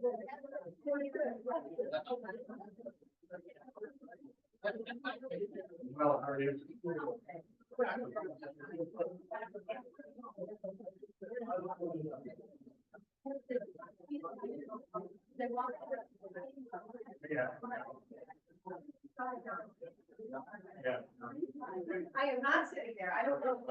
Well, how are you? Yeah. Yeah. I am not sitting there. I don't know.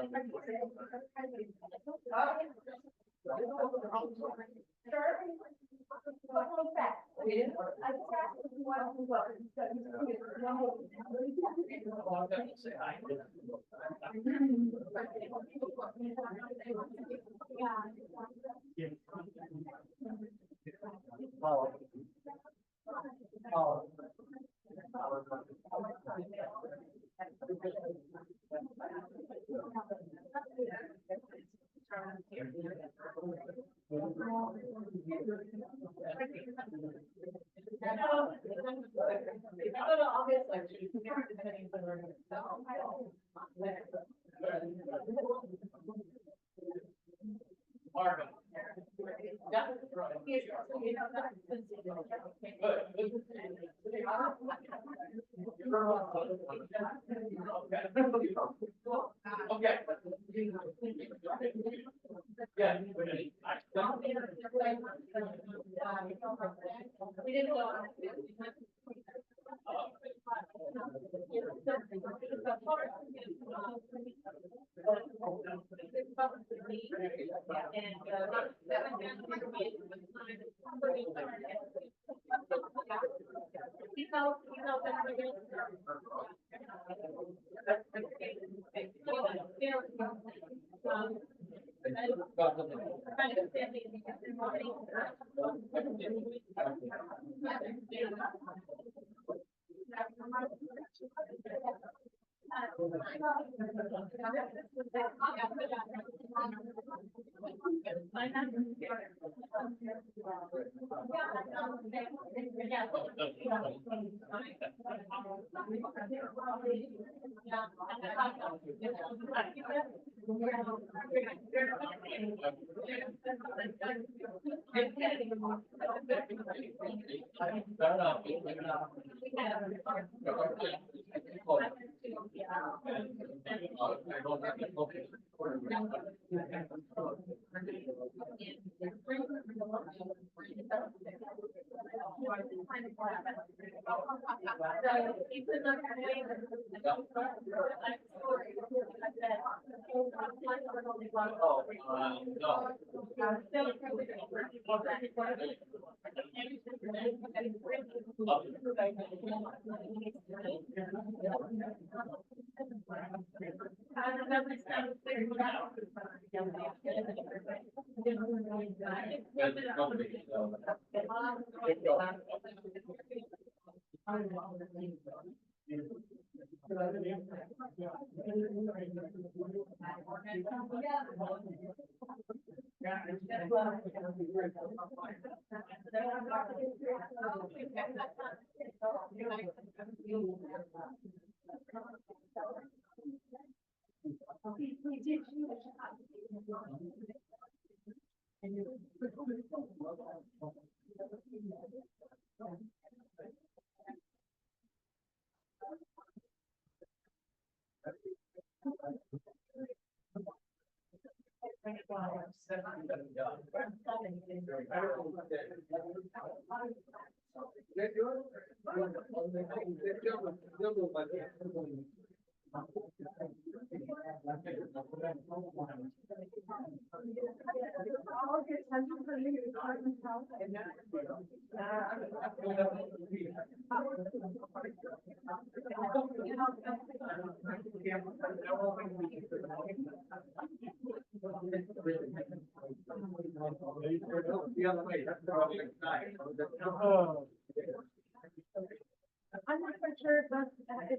I'm not quite sure if I did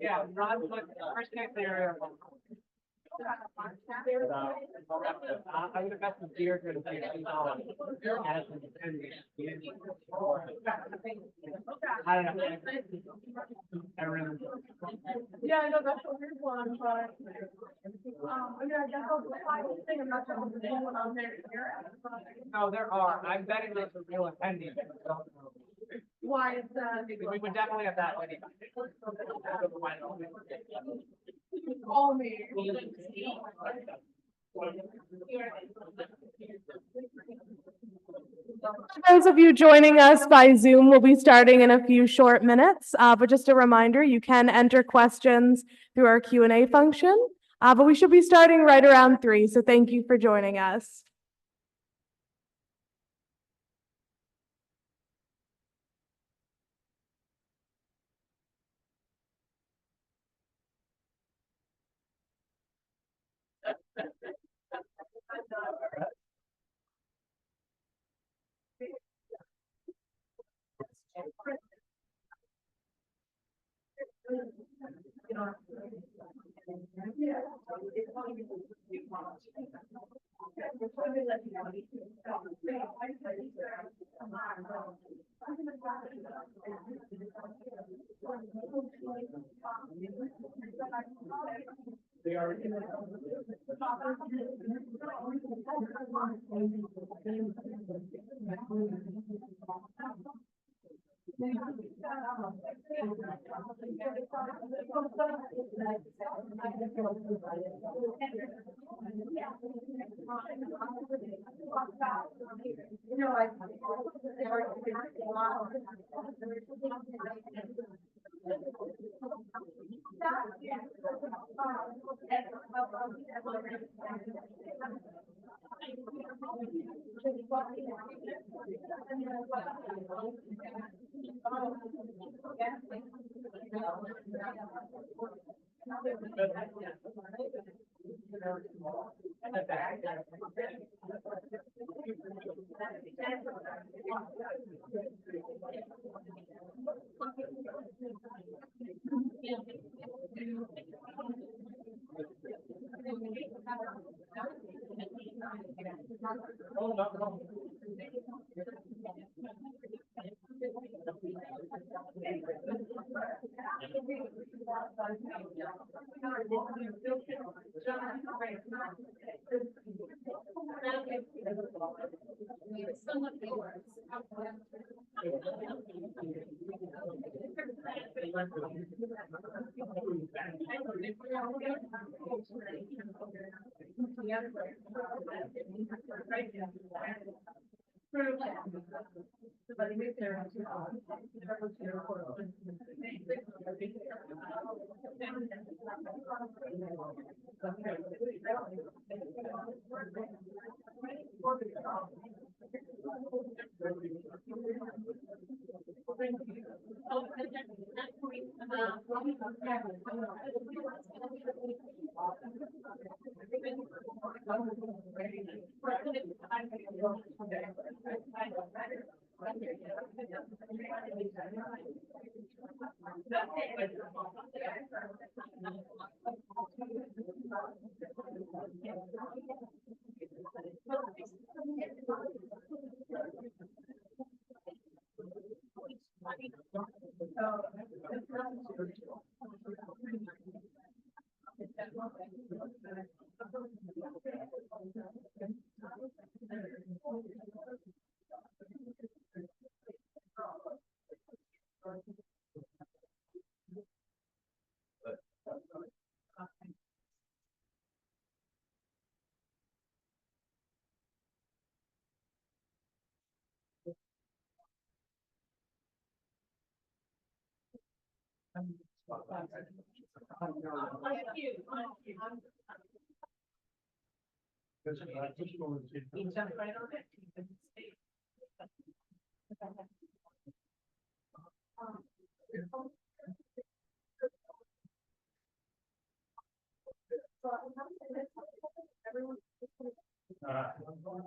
Yeah, Ron, first area. I would have got some beer for the I don't know. I remember. Yeah, I know that's a weird one, but, I mean, I guess I'll just find the thing, I'm not sure what's the one on there here. No, there are. I'm betting those are real attendees. Why is We would definitely have that many. call me. Those of you joining us by Zoom will be starting in a few short minutes, but just a reminder, you can enter questions through our Q&A function, but we should be starting right around 3, so thank you for joining us.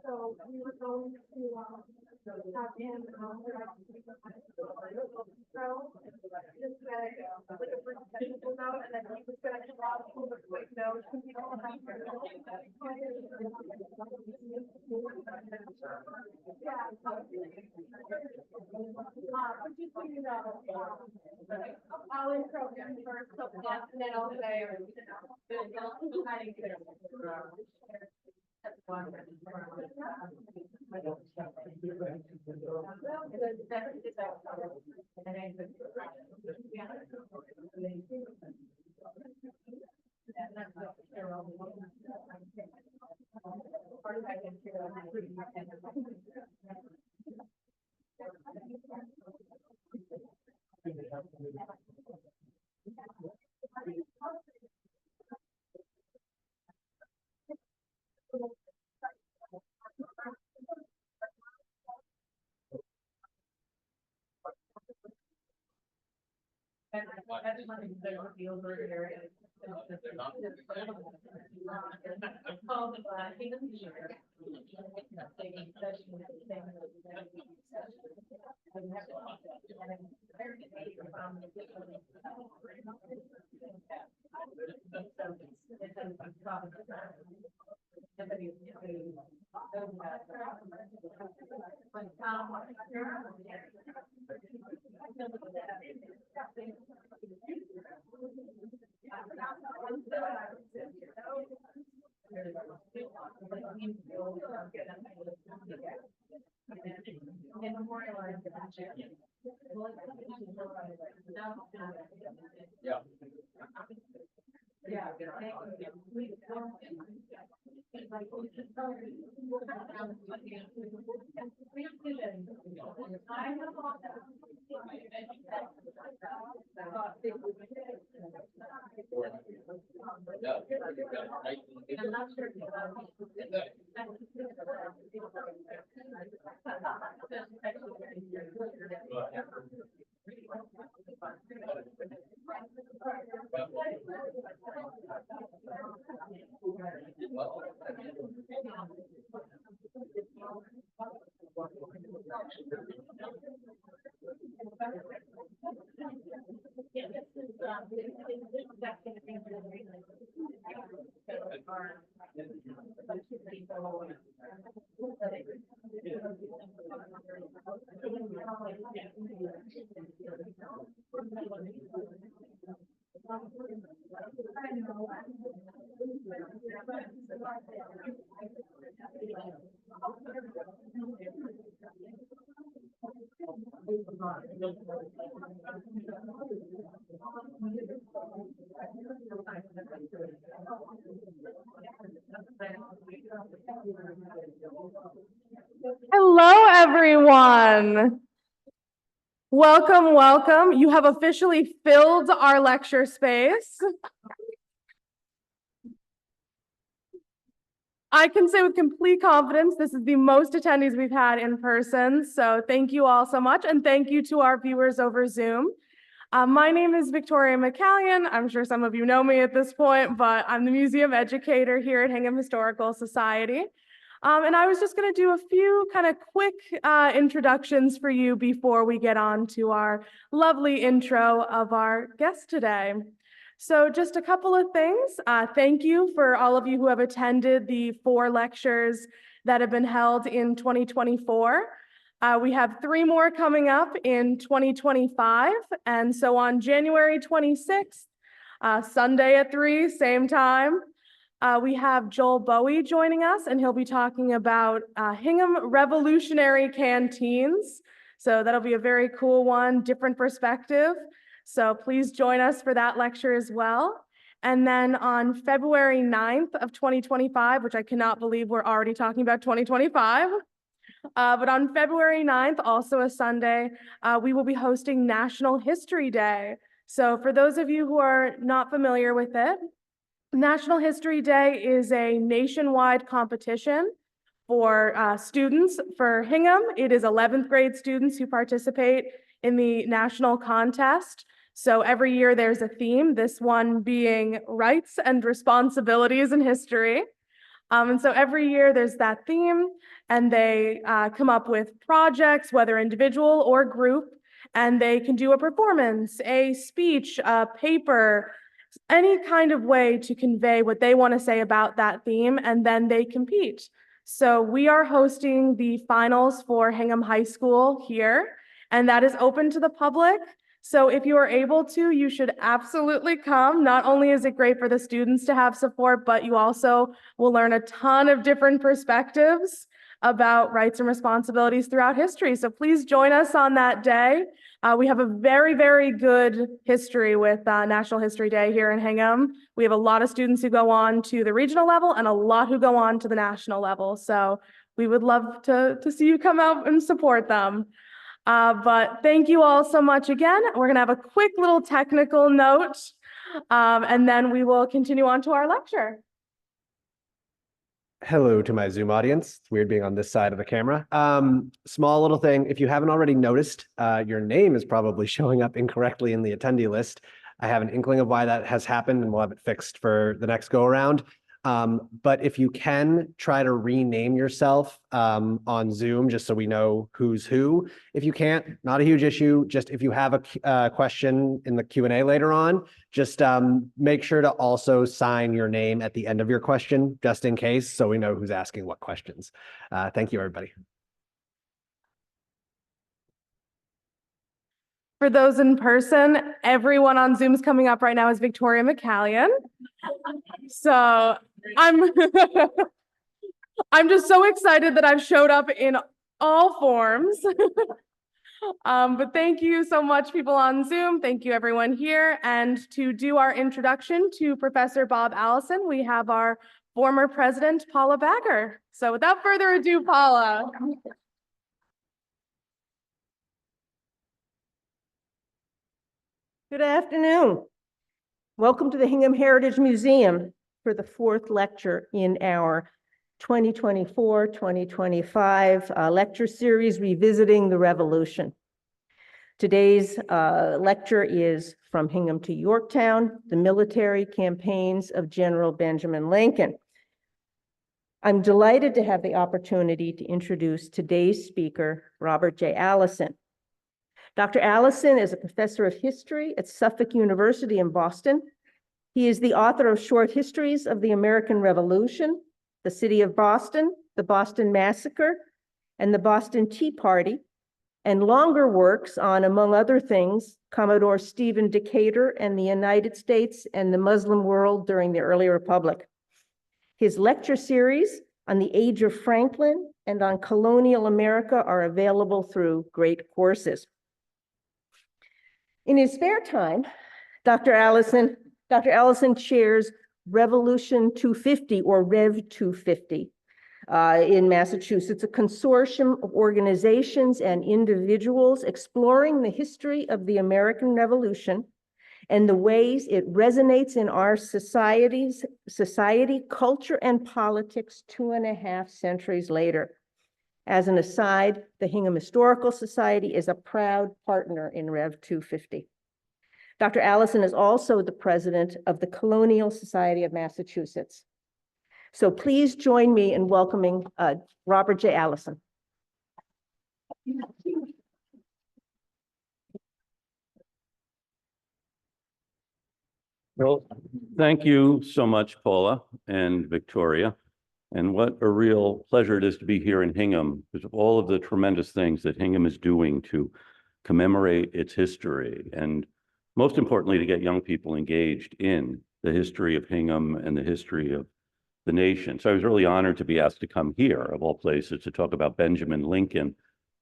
So we were going to have him just get like a brief technical note, and then he was going to come out with a quick note. Hello, everyone. Welcome, welcome. You have officially filled our lecture space. I can say with complete confidence, this is the most attendees we've had in person. So thank you all so much. And thank you to our viewers over Zoom. My name is Victoria McCallion. I'm sure some of you know me at this point, but I'm the museum educator here at Hingham Historical Society. And I was just going to do a few kind of quick introductions for you before we get on to our lovely intro of our guest today. So just a couple of things. Thank you for all of you who have attended the 4 lectures that have been held in 2024. We have 3 more coming up in 2025. And so on January 26th, Sunday at 3, same time, we have Joel Bowie joining us, and he'll be talking about Hingham Revolutionary Canteens. So that'll be a very cool one, different perspective. So please join us for that lecture as well. And then on February 9th of 2025, which I cannot believe we're already talking about 2025, but on February 9th, also a Sunday, we will be hosting National History Day. So for those of you who are not familiar with it, National History Day is a nationwide competition for students. For Hingham, it is 11th grade students who participate in the national contest. So every year there's a theme, this one being rights and responsibilities in history. And so every year there's that theme, and they come up with projects, whether individual or group, and they can do a performance, a speech, a paper, any kind of way to convey what they want to say about that theme, and then they compete. So we are hosting the finals for Hingham High School here, and that is open to the public. So if you are able to, you should absolutely come. Not only is it great for the students to have support, but you also will learn a ton of different perspectives about rights and responsibilities throughout history. So please join us on that day. We have a very, very good history with National History Day here in Hingham. We have a lot of students who go on to the regional level and a lot who go on to the national level. So we would love to see you come out and support them. But thank you all so much again. We're going to have a quick little technical note, and then we will continue on to our lecture. Hello to my Zoom audience. It's weird being on this side of the camera. Small little thing. If you haven't already noticed, your name is probably showing up incorrectly in the attendee list. I have an inkling of why that has happened, and we'll have it fixed for the next go around. But if you can try to rename yourself on Zoom, just so we know who's who. If you can't, not a huge issue. Just if you have a question in the Q&A later on, just make sure to also sign your name at the end of your question, just in case, so we know who's asking what questions. Thank you, everybody. For those in person, everyone on Zoom's coming up right now is Victoria McCallion. So I'm just so excited that I've showed up in all forms. But thank you so much, people on Zoom. Thank you, everyone here. And to do our introduction to Professor Bob Allison, we have our former president, Paula Bagger. So without further ado, Paula. Good afternoon. Welcome to the Hingham Heritage Museum for the fourth lecture in our 2024-2025 lecture series, Revisiting the Revolution. Today's lecture is From Hingham to Yorktown, the Military Campaigns of General Benjamin Lincoln. I'm delighted to have the opportunity to introduce today's speaker, Robert J. Allison. Dr. Allison is a professor of history at Suffolk University in Boston. He is the author of short histories of the American Revolution, the City of Boston, the Boston Massacre, and the Boston Tea Party, and longer works on, among other things, Commodore Stephen Decatur and the United States and the Muslim world during the early Republic. His lecture series on the Age of Franklin and on colonial America are available through Great Courses. In his spare time, Dr. Allison chairs Revolution 250, or Rev 250, in Massachusetts, a consortium of organizations and individuals exploring the history of the American Revolution and the ways it resonates in our society, culture, and politics 2.5 centuries later. As an aside, the Hingham Historical Society is a proud partner in Rev 250. Dr. Allison is also the president of the Colonial Society of Massachusetts. So please join me in welcoming Robert J. Allison. Well, thank you so much, Paula and Victoria. And what a real pleasure it is to be here in Hingham because of all of the tremendous things that Hingham is doing to commemorate its history and most importantly, to get young people engaged in the history of Hingham and the history of the nation. So I was really honored to be asked to come here, of all places, to talk about Benjamin Lincoln,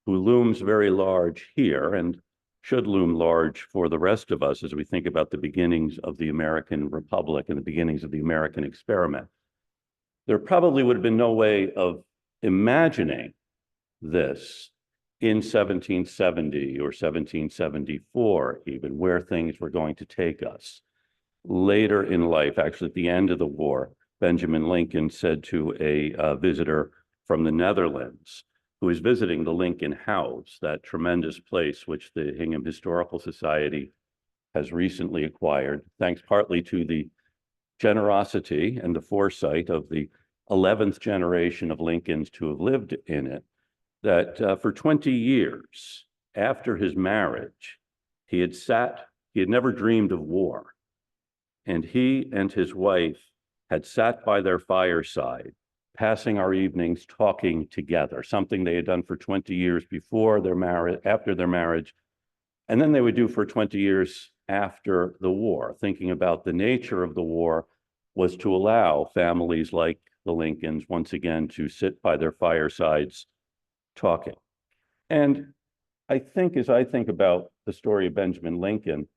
who looms very large here and should loom large for the rest of us as we think about the beginnings of the American Republic and the beginnings of the American experiment. There probably would have been no way of imagining this in 1770 or 1774, even, where things were going to take us. Later in life, actually at the end of the war, Benjamin Lincoln said to a visitor from the Netherlands who was visiting the Lincoln House, that tremendous place which the Hingham Historical Society has recently acquired, thanks partly to the generosity and the foresight of the 11th generation of Lincolns to have lived in it, that for 20 years after his marriage, he had never dreamed of war. And he and his wife had sat by their fireside passing our evenings talking together, something they had done for 20 years before their marriage, after their marriage, and then they would do for 20 years after the war. Thinking about the nature of the war was to allow families like the Lincolns once again to sit by their firesides talking. And I think as I think about the story of Benjamin Lincoln,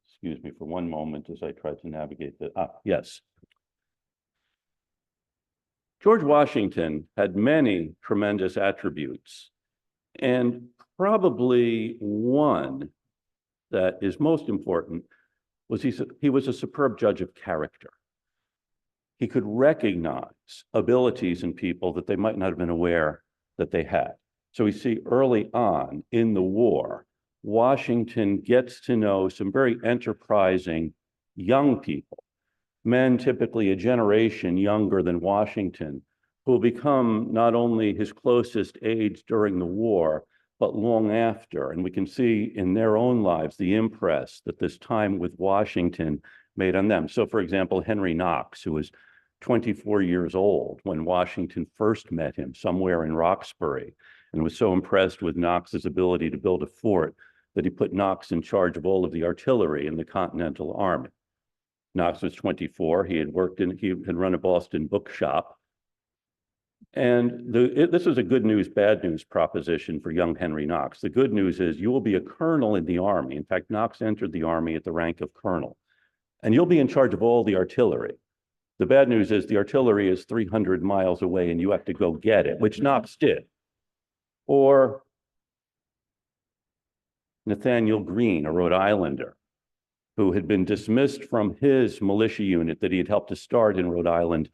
excuse me for one moment as I try to navigate the, yes. George Washington had many tremendous attributes, and probably one that is most important was he was a superb judge of character. He could recognize abilities in people that they might not have been aware that they had. So we see early on in the war, Washington gets to know some very enterprising young people, men typically a generation younger than Washington, who will become not only his closest aides during the war, but long after. And we can see in their own lives the impress that this time with Washington made on them. So for example, Henry Knox, who was 24 years old when Washington first met him somewhere in Roxbury, and was so impressed with Knox's ability to build a fort that he put Knox in charge of all of the artillery in the Continental Army. Knox was 24. He had run a Boston bookshop. And this was a good news, bad news proposition for young Henry Knox. The good news is you will be a colonel in the Army. In fact, Knox entered the Army at the rank of colonel. And you'll be in charge of all the artillery. The bad news is the artillery is 300 miles away and you have to go get it, which Knox did. Or Nathaniel Greene, a Rhode Islander, who had been dismissed from his militia unit that he had helped to start in Rhode Island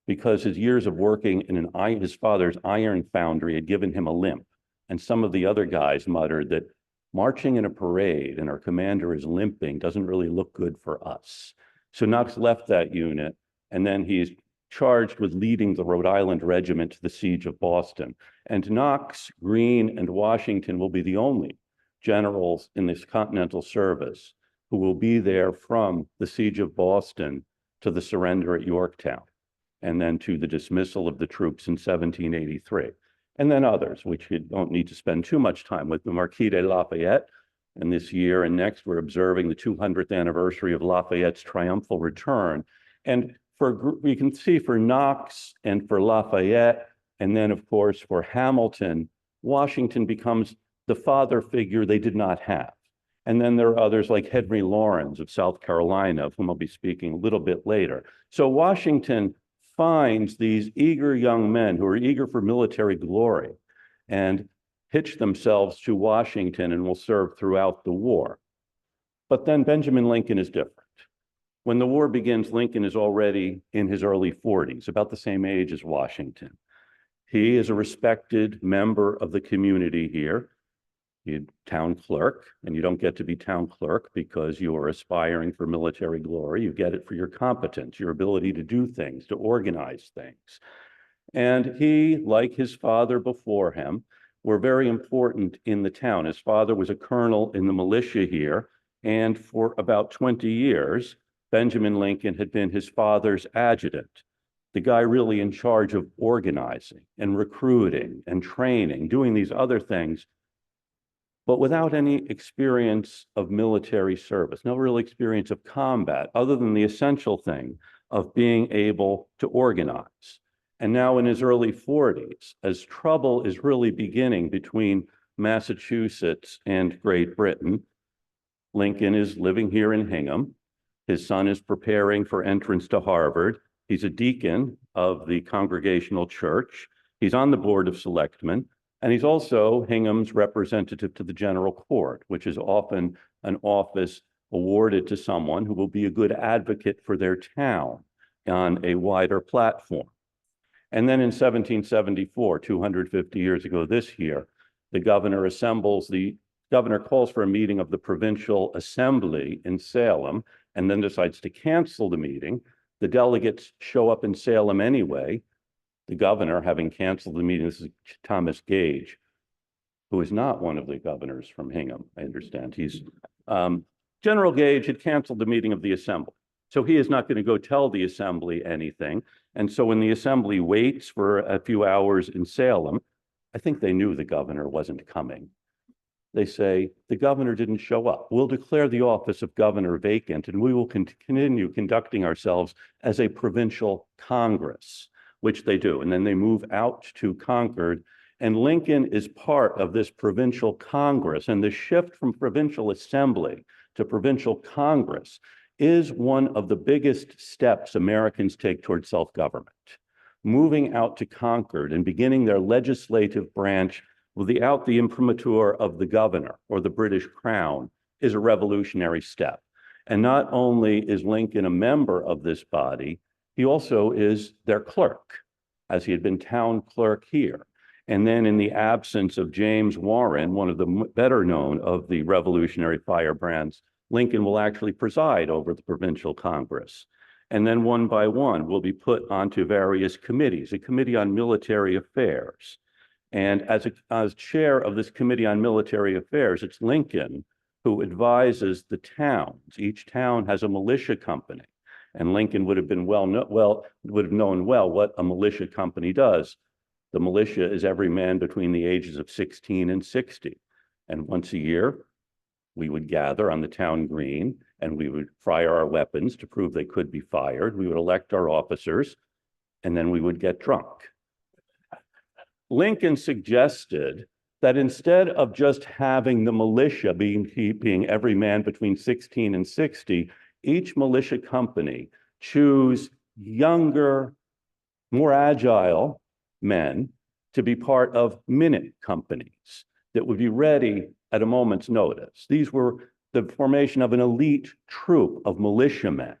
because his years of working in his father's iron foundry had given him a limp. And some of the other guys muttered that marching in a parade and our commander is limping doesn't really look good for us. So Knox left that unit, and then he's charged with leading the Rhode Island regiment to the siege of Boston. And Knox, Greene, and Washington will be the only generals in this Continental Service who will be there from the siege of Boston to the surrender at Yorktown, and then to the dismissal of the troops in 1783. And then others, which you don't need to spend too much time with, the Marquis de Lafayette. And this year and next, we're observing the 200th anniversary of Lafayette's triumphal return. And we can see for Knox and for Lafayette, and then of course for Hamilton, Washington becomes the father figure they did not have. And then there are others like Henry Laurens of South Carolina, of whom I'll be speaking a little bit later. So Washington finds these eager young men who are eager for military glory and hitch themselves to Washington and will serve throughout the war. But then Benjamin Lincoln is different. When the war begins, Lincoln is already in his early 40s, about the same age as Washington. He is a respected member of the community here. He's town clerk, and you don't get to be town clerk because you are aspiring for military glory. You get it for your competence, your ability to do things, to organize things. And he, like his father before him, were very important in the town. His father was a colonel in the militia here, and for about 20 years, Benjamin Lincoln had been his father's adjutant, the guy really in charge of organizing and recruiting and training, doing these other things, but without any experience of military service, no real experience of combat, other than the essential thing of being able to organize. And now in his early 40s, as trouble is really beginning between Massachusetts and Great Britain, Lincoln is living here in Hingham. His son is preparing for entrance to Harvard. He's a deacon of the Congregational Church. He's on the Board of Selectmen. And he's also Hingham's representative to the General Court, which is often an office awarded to someone who will be a good advocate for their town on a wider platform. And then in 1774, 250 years ago this year, the governor calls for a meeting of the Provincial Assembly in Salem, and then decides to cancel the meeting. The delegates show up in Salem anyway. The governor, having canceled the meeting, this is Thomas Gage, who is not one of the governors from Hingham, I understand. General Gage had canceled the meeting of the assembly. So he is not going to go tell the assembly anything. And so when the assembly waits for a few hours in Salem, I think they knew the governor wasn't coming. They say, the governor didn't show up. We'll declare the office of governor vacant, and we will continue conducting ourselves as a provincial congress, which they do. And then they move out to Concord, and Lincoln is part of this provincial congress. And the shift from provincial assembly to provincial congress is one of the biggest steps Americans take towards self-government. Moving out to Concord and beginning their legislative branch without the imprimatur of the governor or the British crown is a revolutionary step. And not only is Lincoln a member of this body, he also is their clerk, as he had been town clerk here. And then in the absence of James Warren, one of the better known of the revolutionary firebrands, Lincoln will actually preside over the provincial congress. And then one by one will be put onto various committees, a committee on military affairs. And as chair of this committee on military affairs, it's Lincoln who advises the towns. Each town has a militia company. And Lincoln would have been would have known well what a militia company does. The militia is every man between the ages of 16 and 60. And once a year, we would gather on the town green and we would fire our weapons to prove they could be fired. We would elect our officers, and then we would get drunk. Lincoln suggested that instead of just having the militia being every man between 16 and 60, each militia company choose younger, more agile men to be part of minute companies that would be ready at a moment's notice. These were the formation of an elite troop of militiamen.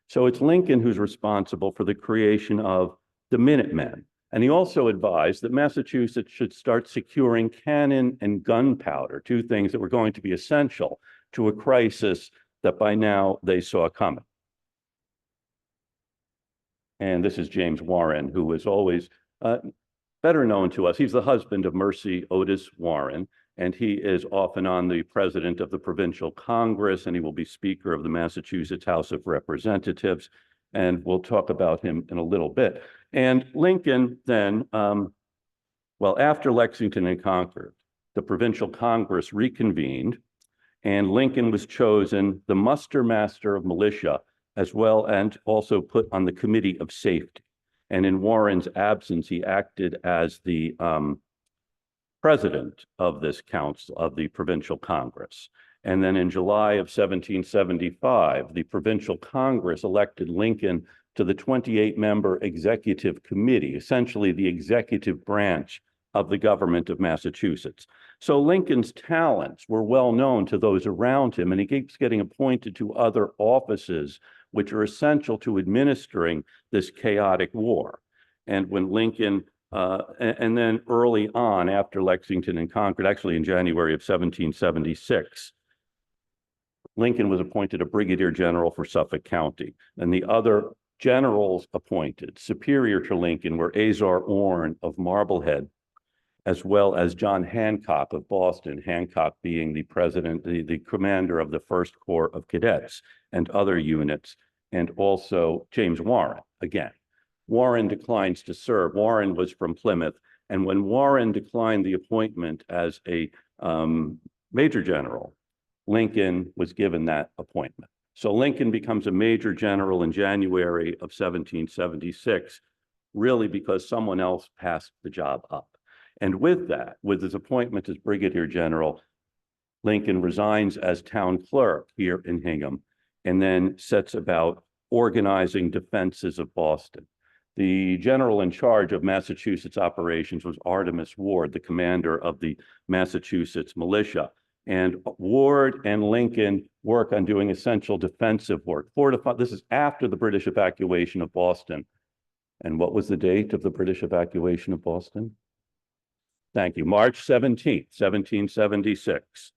So it's Lincoln who's responsible for the creation of the Minutemen. And he also advised that Massachusetts should start securing cannon and gunpowder, two things that were going to be essential to a crisis that by now they saw coming. And this is James Warren, who was always better known to us. He's the husband of Mercy Otis Warren, and he is off and on the president of the Provincial Congress, and he will be Speaker of the Massachusetts House of Representatives. And we'll talk about him in a little bit. And Lincoln then, after Lexington and Concord, the Provincial Congress reconvened, and Lincoln was chosen the muster master of militia, as well, and also put on the Committee of Safety. And in Warren's absence, he acted as the president of this council, of the Provincial Congress. And then in July of 1775, the Provincial Congress elected Lincoln to the 28-member Executive Committee, essentially the executive branch of the government of Massachusetts. So Lincoln's talents were well known to those around him, and he keeps getting appointed to other offices which are essential to administering this chaotic war. And when Lincoln, and then early on after Lexington and Concord, actually in January of 1776, Lincoln was appointed a brigadier general for Suffolk County, and the other generals appointed superior to Lincoln were Azar Orne of Marblehead, as well as John Hancock of Boston, Hancock being the president, the commander of the First Corps of Cadets and other units, and also James Warren, again. Warren declines to serve. Warren was from Plymouth, and when Warren declined the appointment as a major general, Lincoln was given that appointment. So Lincoln becomes a major general in January of 1776, really because someone else passed the job up. And with that, with his appointment as brigadier general, Lincoln resigns as town clerk here in Hingham and then sets about organizing defenses of Boston. The general in charge of Massachusetts operations was Artemus Ward, the commander of the Massachusetts militia. And Ward and Lincoln work on doing essential defensive work. This is after the British evacuation of Boston. And what was the date of the British evacuation of Boston? Thank you, March 17th, 1776.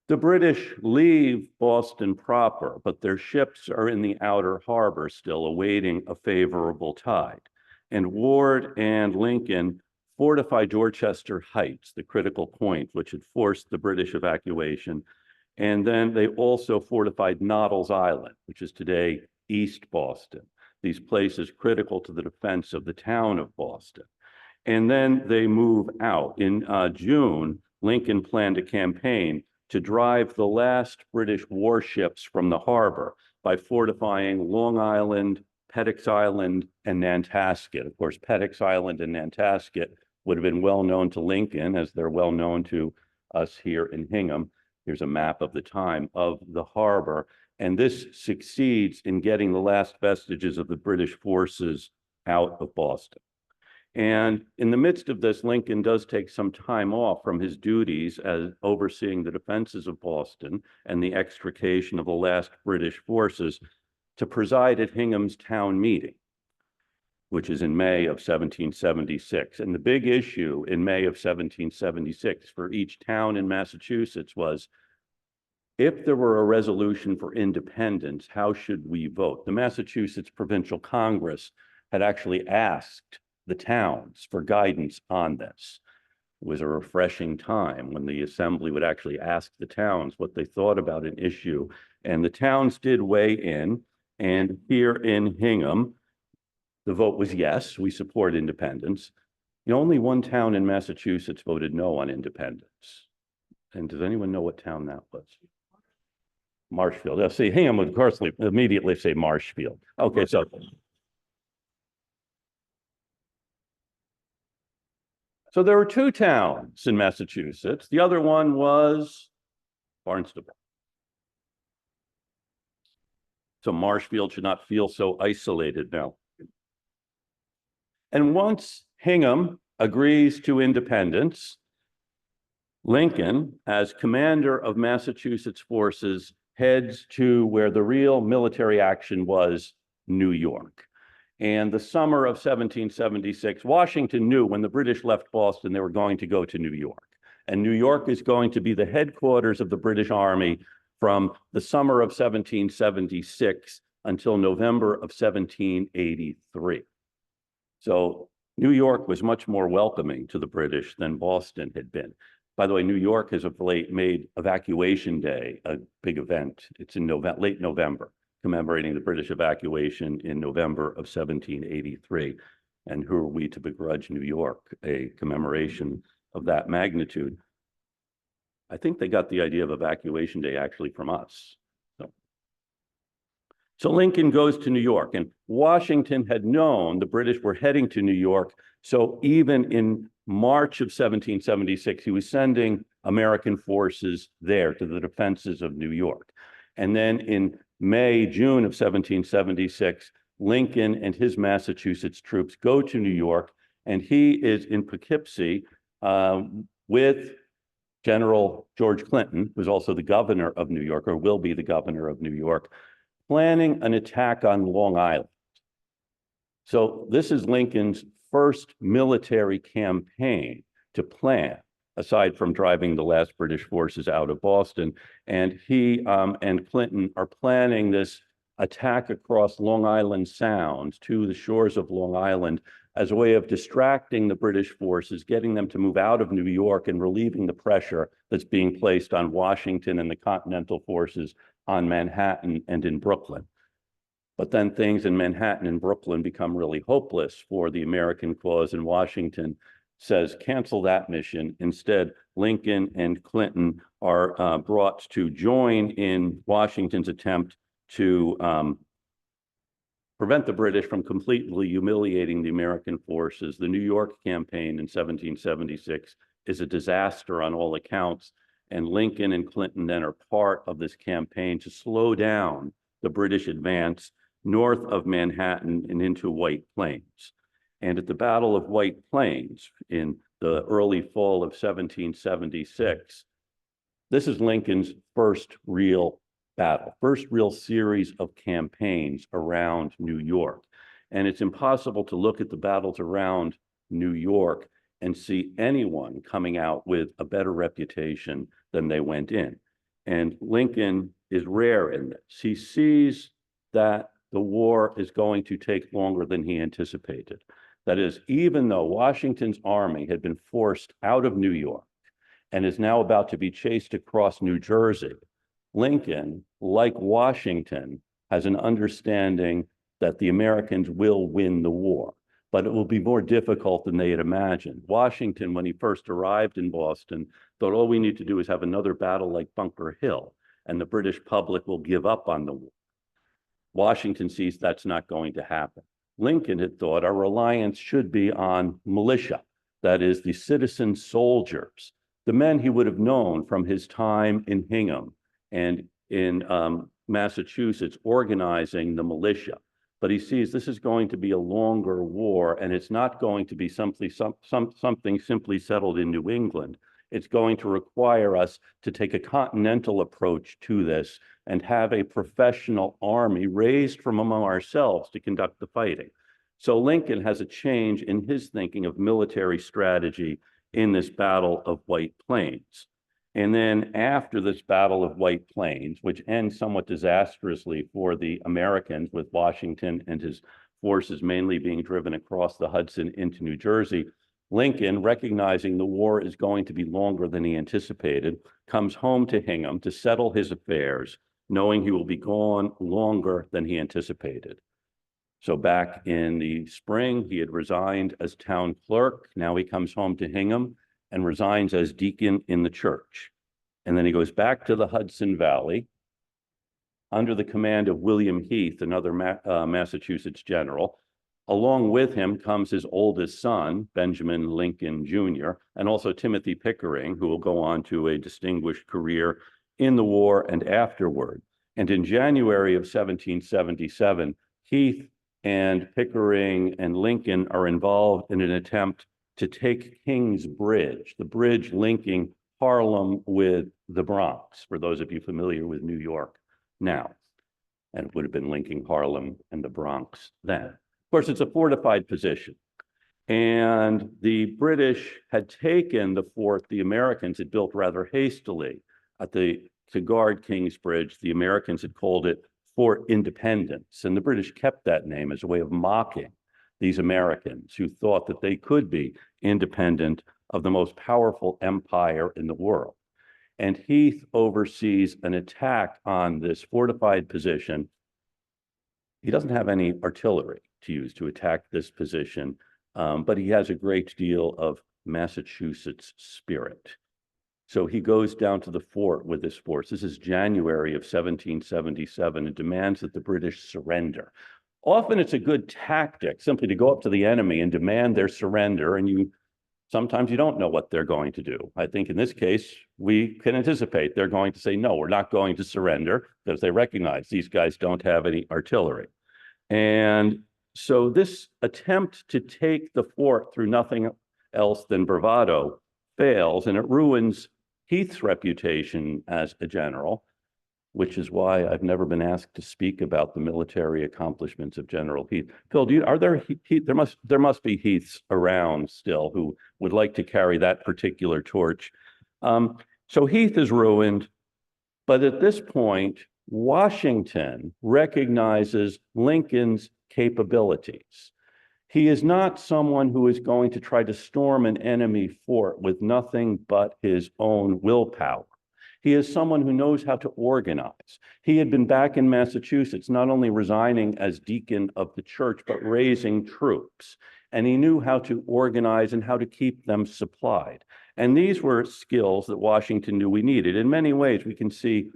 The British leave Boston proper, but their ships are in the outer harbor still awaiting a favorable tide. And Ward and Lincoln fortify Dorchester Heights, the critical point which had forced the British evacuation. And then they also fortified Noddle's Island, which is today East Boston. These places critical to the defense of the town of Boston. And then they move out. In June, Lincoln planned a campaign to drive the last British warships from the harbor by fortifying Long Island, Pettick's Island, and Nantasket. Of course, Pettick's Island and Nantasket would have been well known to Lincoln, as they're well known to us here in Hingham. Here's a map of the time of the harbor. And this succeeds in getting the last vestiges of the British forces out of Boston. And in the midst of this, Lincoln does take some time off from his duties as overseeing the defenses of Boston and the extrication of the last British forces to preside at Hingham's town meeting, which is in May of 1776. And the big issue in May of 1776 for each town in Massachusetts was, if there were a resolution for independence, how should we vote? The Massachusetts Provincial Congress had actually asked the towns for guidance on this. It was a refreshing time when the assembly would actually ask the towns what they thought about an issue. And the towns did weigh in. And here in Hingham, the vote was yes, we support independence. Only one town in Massachusetts voted no on independence. And does anyone know what town that was? Marshfield. Now, see, Hingham would, of course, immediately say Marshfield. Okay, so there were two towns in Massachusetts. The other one was Barnstable. So Marshfield should not feel so isolated now. And once Hingham agrees to independence, Lincoln, as commander of Massachusetts forces, heads to where the real military action was, New York. And the summer of 1776, Washington knew when the British left Boston, they were going to go to New York. And New York is going to be the headquarters of the British Army from the summer of 1776 until November of 1783. So New York was much more welcoming to the British than Boston had been. By the way, New York has of late made Evacuation Day a big event. It's in late November, commemorating the British evacuation in November of 1783. And who are we to begrudge New York a commemoration of that magnitude? I think they got the idea of Evacuation Day actually from us. So Lincoln goes to New York, and Washington had known the British were heading to New York. So even in March of 1776, he was sending American forces there to the defenses of New York. And then in May, June of 1776, Lincoln and his Massachusetts troops go to New York, and he is in Poughkeepsie with General George Clinton, who's also the governor of New York, or will be the governor of New York, planning an attack on Long Island. So this is Lincoln's first military campaign to plan, aside from driving the last British forces out of Boston. And he and Clinton are planning this attack across Long Island Sound to the shores of Long Island as a way of distracting the British forces, getting them to move out of New York and relieving the pressure that's being placed on Washington and the Continental forces on Manhattan and in Brooklyn. But then things in Manhattan and Brooklyn become really hopeless for the American cause, and Washington says, cancel that mission. Instead, Lincoln and Clinton are brought to join in Washington's attempt to prevent the British from completely humiliating the American forces. The New York campaign in 1776 is a disaster on all accounts, and Lincoln and Clinton then are part of this campaign to slow down the British advance north of Manhattan and into White Plains. And at the Battle of White Plains in the early fall of 1776, this is Lincoln's first real battle, first real series of campaigns around New York. And it's impossible to look at the battles around New York and see anyone coming out with a better reputation than they went in. And Lincoln is rare in this. He sees that the war is going to take longer than he anticipated. That is, even though Washington's army had been forced out of New York and is now about to be chased across New Jersey, Lincoln, like Washington, has an understanding that the Americans will win the war, but it will be more difficult than they had imagined. Washington, when he first arrived in Boston, thought all we need to do is have another battle like Bunker Hill, and the British public will give up on the war. Washington sees that's not going to happen. Lincoln had thought our reliance should be on militia, that is, the citizen soldiers, the men he would have known from his time in Hingham and in Massachusetts organizing the militia. But he sees this is going to be a longer war, and it's not going to be something simply settled in New England. It's going to require us to take a continental approach to this and have a professional army raised from among ourselves to conduct the fighting. So Lincoln has a change in his thinking of military strategy in this Battle of White Plains. And then after this Battle of White Plains, which ends somewhat disastrously for the Americans, with Washington and his forces mainly being driven across the Hudson into New Jersey, Lincoln, recognizing the war is going to be longer than he anticipated, comes home to Hingham to settle his affairs, knowing he will be gone longer than he anticipated. So back in the spring, he had resigned as town clerk. Now he comes home to Hingham and resigns as deacon in the church. And then he goes back to the Hudson Valley under the command of William Heath, another Massachusetts general. Along with him comes his oldest son, Benjamin Lincoln Jr., and also Timothy Pickering, who will go on to a distinguished career in the war and afterward. And in January of 1777, Heath and Pickering and Lincoln are involved in an attempt to take King's Bridge, the bridge linking Harlem with the Bronx, for those of you familiar with New York now. And it would have been linking Harlem and the Bronx then. Of course, it's a fortified position. And the British had taken the fort the Americans had built rather hastily to guard King's Bridge. The Americans had called it Fort Independence, and the British kept that name as a way of mocking these Americans who thought that they could be independent of the most powerful empire in the world. And Heath oversees an attack on this fortified position. He doesn't have any artillery to use to attack this position, but he has a great deal of Massachusetts spirit. So he goes down to the fort with this force. This is January of 1777, and demands that the British surrender. Often it's a good tactic simply to go up to the enemy and demand their surrender, and sometimes you don't know what they're going to do. I think in this case, we can anticipate they're going to say, no, we're not going to surrender, because they recognize these guys don't have any artillery. And so this attempt to take the fort through nothing else than bravado fails, and it ruins Heath's reputation as a general, which is why I've never been asked to speak about the military accomplishments of General Heath. Phil, there must be Heaths around still who would like to carry that particular torch. So Heath is ruined, but at this point, Washington recognizes Lincoln's capabilities. He is not someone who is going to try to storm an enemy fort with nothing but his own willpower. He is someone who knows how to organize. He had been back in Massachusetts, not only resigning as deacon of the church, but raising troops. And he knew how to organize and how to keep them supplied. And these were skills that Washington knew we needed. In many ways, we can see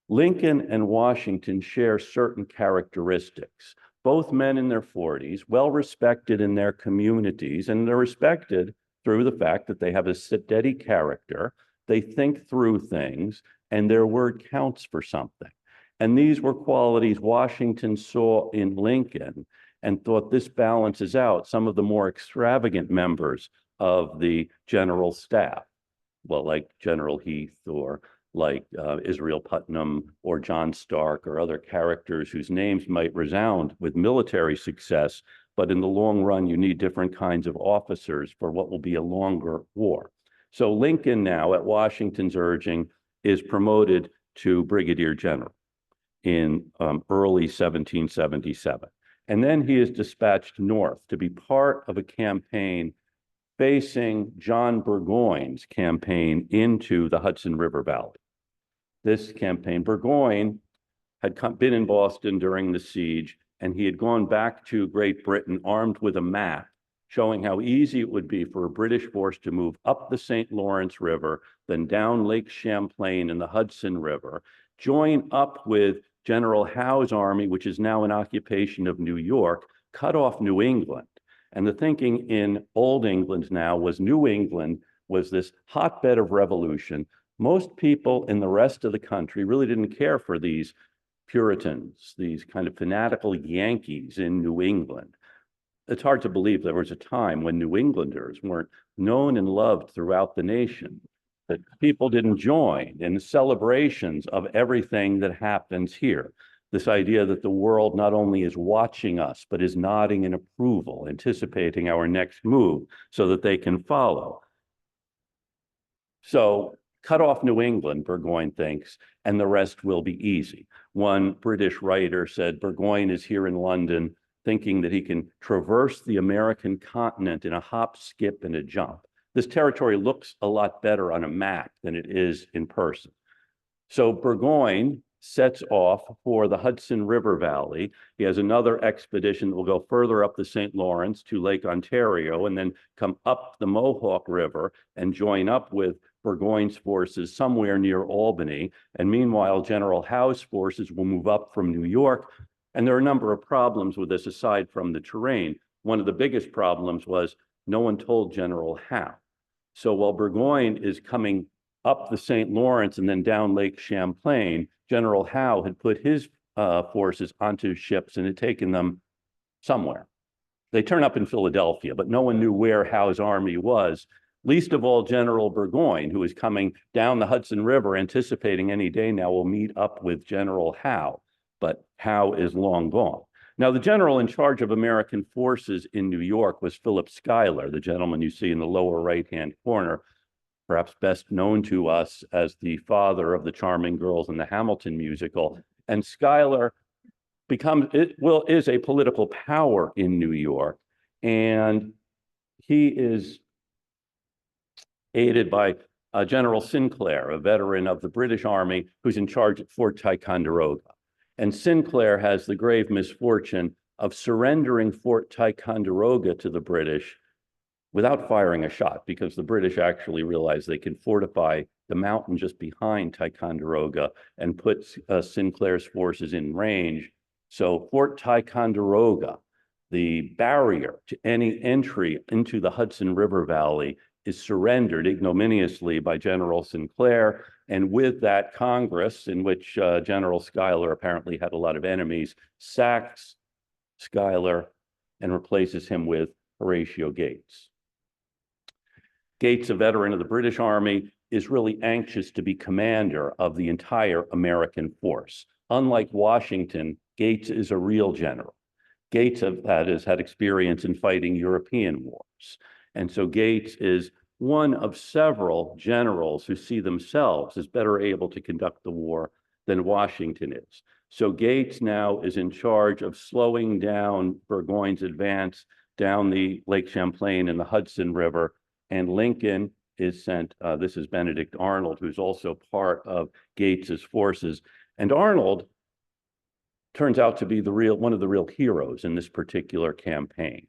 Lincoln and Washington share certain characteristics. Both men in their 40s, well respected in their communities, and they're respected through the fact that they have a steady character, they think through things, and their word counts for something. And these were qualities Washington saw in Lincoln and thought this balances out some of the more extravagant members of the general staff, well, like General Heath or like Israel Putnam or John Stark or other characters whose names might resound with military success, but in the long run, you need different kinds of officers for what will be a longer war. So Lincoln now, at Washington's urging, is promoted to brigadier general in early 1777. And then he is dispatched north to be part of a campaign facing John Burgoyne's campaign into the Hudson River Valley. this campaign. Burgoyne had been in Boston during the siege, and he had gone back to Great Britain armed with a map showing how easy it would be for a British force to move up the St. Lawrence River, then down Lake Champlain and the Hudson River, join up with General Howe's army, which is now in occupation of New York, cut off New England. And the thinking in Old England now was New England was this hotbed of revolution. Most people in the rest of the country really didn't care for these Puritans, these kind of fanatical Yankees in New England. It's hard to believe there was a time when New Englanders weren't known and loved throughout the nation, that people didn't join in celebrations of everything that happens here. This idea that the world not only is watching us, but is nodding in approval, anticipating our next move so that they can follow. So cut off New England, Burgoyne thinks, and the rest will be easy. One British writer said, Burgoyne is here in London thinking that he can traverse the American continent in a hop, skip, and a jump. This territory looks a lot better on a map than it is in person. So Burgoyne sets off for the Hudson River Valley. He has another expedition that will go further up the St. Lawrence to Lake Ontario and then come up the Mohawk River and join up with Burgoyne's forces somewhere near Albany. And meanwhile, General Howe's forces will move up from New York. And there are a number of problems with this aside from the terrain. One of the biggest problems was no one told General Howe. So while Burgoyne is coming up the St. Lawrence and then down Lake Champlain, General Howe had put his forces onto ships and had taken them somewhere. They turn up in Philadelphia, but no one knew where Howe's army was, least of all General Burgoyne, who is coming down the Hudson River, anticipating any day now will meet up with General Howe. But Howe is long gone. Now, the general in charge of American forces in New York was Philip Schuyler, the gentleman you see in the lower right-hand corner, perhaps best known to us as the father of the charming girls in the Hamilton musical. And Schuyler is a political power in New York, and he is aided by General Sinclair, a veteran of the British Army, who's in charge at Fort Ticonderoga. And Sinclair has the grave misfortune of surrendering Fort Ticonderoga to the British without firing a shot, because the British actually realized they can fortify the mountain just behind Ticonderoga and put Sinclair's forces in range. So Fort Ticonderoga, the barrier to any entry into the Hudson River Valley, is surrendered ignominiously by General Sinclair. And with that, Congress, in which General Schuyler apparently had a lot of enemies, sacks Schuyler and replaces him with Horatio Gates. Gates, a veteran of the British Army, is really anxious to be commander of the entire American force. Unlike Washington, Gates is a real general. Gates has had experience in fighting European wars. And so Gates is one of several generals who see themselves as better able to conduct the war than Washington is. So Gates now is in charge of slowing down Burgoyne's advance down the Lake Champlain and the Hudson River. And Lincoln is sent, this is Benedict Arnold, who's also part of Gates's forces. And Arnold turns out to be one of the real heroes in this particular campaign.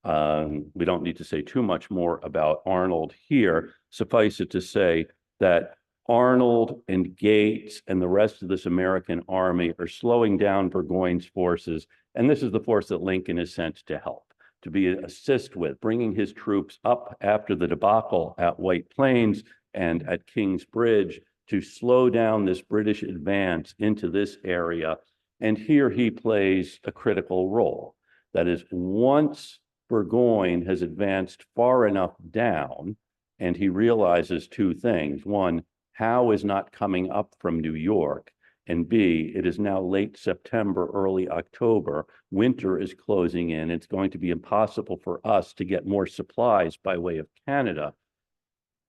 We don't need to say too much more about Arnold here. Suffice it to say that Arnold and Gates and the rest of this American army are slowing down Burgoyne's forces. And this is the force that Lincoln is sent to help, to assist with bringing his troops up after the debacle at White Plains and at King's Bridge to slow down this British advance into this area. And here he plays a critical role. That is, once Burgoyne has advanced far enough down, and he realizes two things. One, Howe is not coming up from New York, and B, it is now late September, early October. Winter is closing in. It's going to be impossible for us to get more supplies by way of Canada.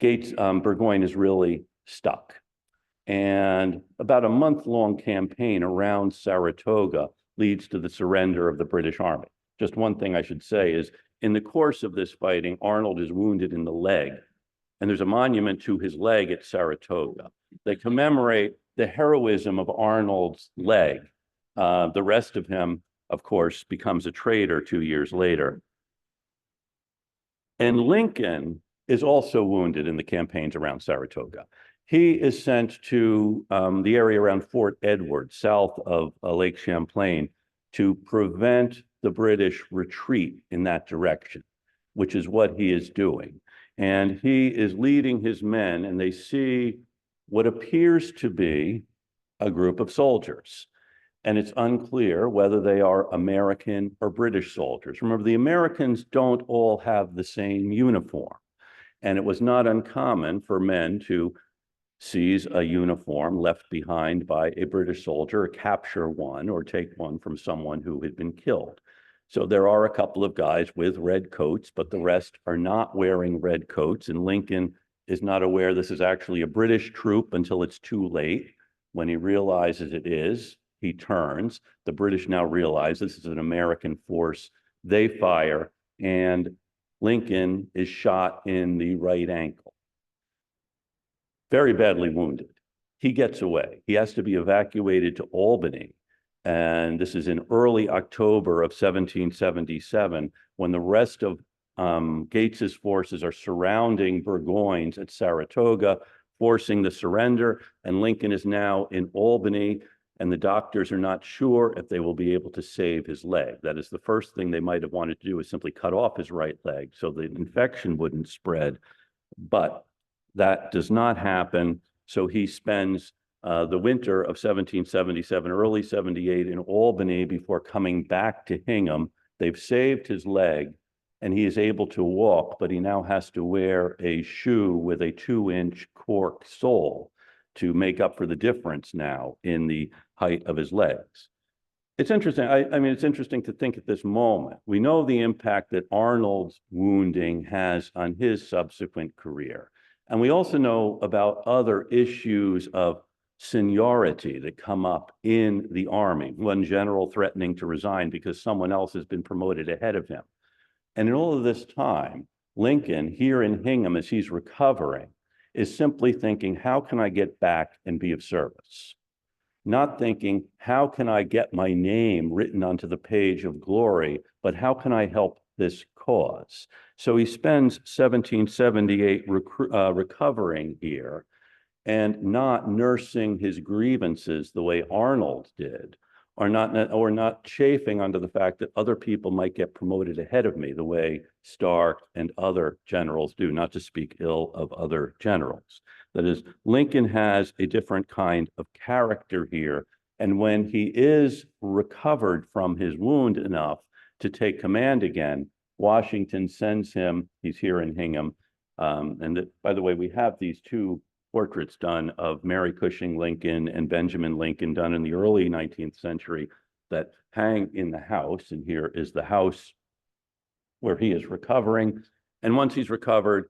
Burgoyne is really stuck. And about a month-long campaign around Saratoga leads to the surrender of the British Army. Just one thing I should say is, in the course of this fighting, Arnold is wounded in the leg, and there's a monument to his leg at Saratoga. They commemorate the heroism of Arnold's leg. The rest of him, of course, becomes a traitor 2 years later. And Lincoln is also wounded in the campaigns around Saratoga. He is sent to the area around Fort Edward, south of Lake Champlain, to prevent the British retreat in that direction, which is what he is doing. And he is leading his men, and they see what appears to be a group of soldiers. And it's unclear whether they are American or British soldiers. Remember, the Americans don't all have the same uniform. And it was not uncommon for men to seize a uniform left behind by a British soldier, or capture one, or take one from someone who had been killed. So there are a couple of guys with red coats, but the rest are not wearing red coats. And Lincoln is not aware this is actually a British troop until it's too late. When he realizes it is, he turns. The British now realize this is an American force. They fire, and Lincoln is shot in the right ankle, very badly wounded. He gets away. He has to be evacuated to Albany. And this is in early October of 1777, when the rest of Gates's forces are surrounding Burgoyne's at Saratoga, forcing the surrender. And Lincoln is now in Albany, and the doctors are not sure if they will be able to save his leg. That is the first thing they might have wanted to do, is simply cut off his right leg so the infection wouldn't spread. But that does not happen. So he spends the winter of 1777, early 78 in Albany before coming back to Hingham. They've saved his leg and he is able to walk, but he now has to wear a shoe with a 2-inch cork sole to make up for the difference now in the height of his legs. It's interesting. I mean, it's interesting to think at this moment. We know the impact that Arnold's wounding has on his subsequent career. And we also know about other issues of seniority that come up in the Army. One general threatening to resign because someone else has been promoted ahead of him. And in all of this time, Lincoln, here in Hingham, as he's recovering, is simply thinking, how can I get back and be of service? Not thinking, how can I get my name written onto the page of glory, but how can I help this cause? So he spends 1778 recovering here and not nursing his grievances the way Arnold did, or not chafing under the fact that other people might get promoted ahead of me the way Stark and other generals do, not to speak ill of other generals. That is, Lincoln has a different kind of character here. And when he is recovered from his wound enough to take command again, Washington sends him, he's here in Hingham. By the way, we have these two portraits done of Mary Cushing Lincoln and Benjamin Lincoln done in the early 19th century that hang in the house. And here is the house where he is recovering. And once he's recovered,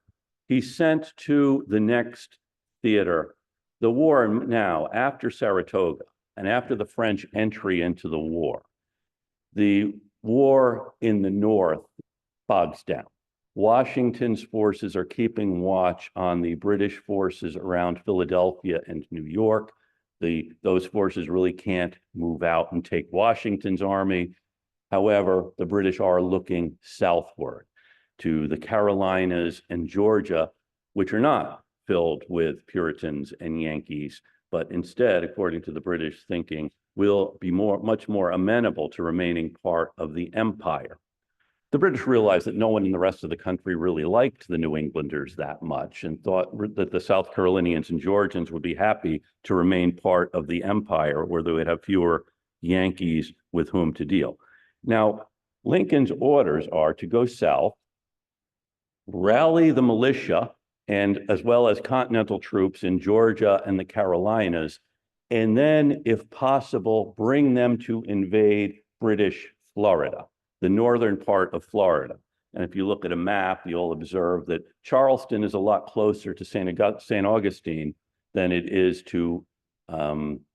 he's sent to the next theater. The war now, after Saratoga and after the French entry into the war in the North bogs down. Washington's forces are keeping watch on the British forces around Philadelphia and New York. Those forces really can't move out and take Washington's army. However, the British are looking southward to the Carolinas and Georgia, which are not filled with Puritans and Yankees, but instead, according to the British thinking, will be much more amenable to remaining part of the empire. The British realized that no one in the rest of the country really liked the New Englanders that much and thought that the South Carolinians and Georgians would be happy to remain part of the empire where they would have fewer Yankees with whom to deal. Now, Lincoln's orders are to go south, rally the militia, and as well as continental troops in Georgia and the Carolinas, and then, if possible, bring them to invade British Florida, the northern part of Florida. And if you look at a map, you'll observe that Charleston is a lot closer to St. Augustine than it is to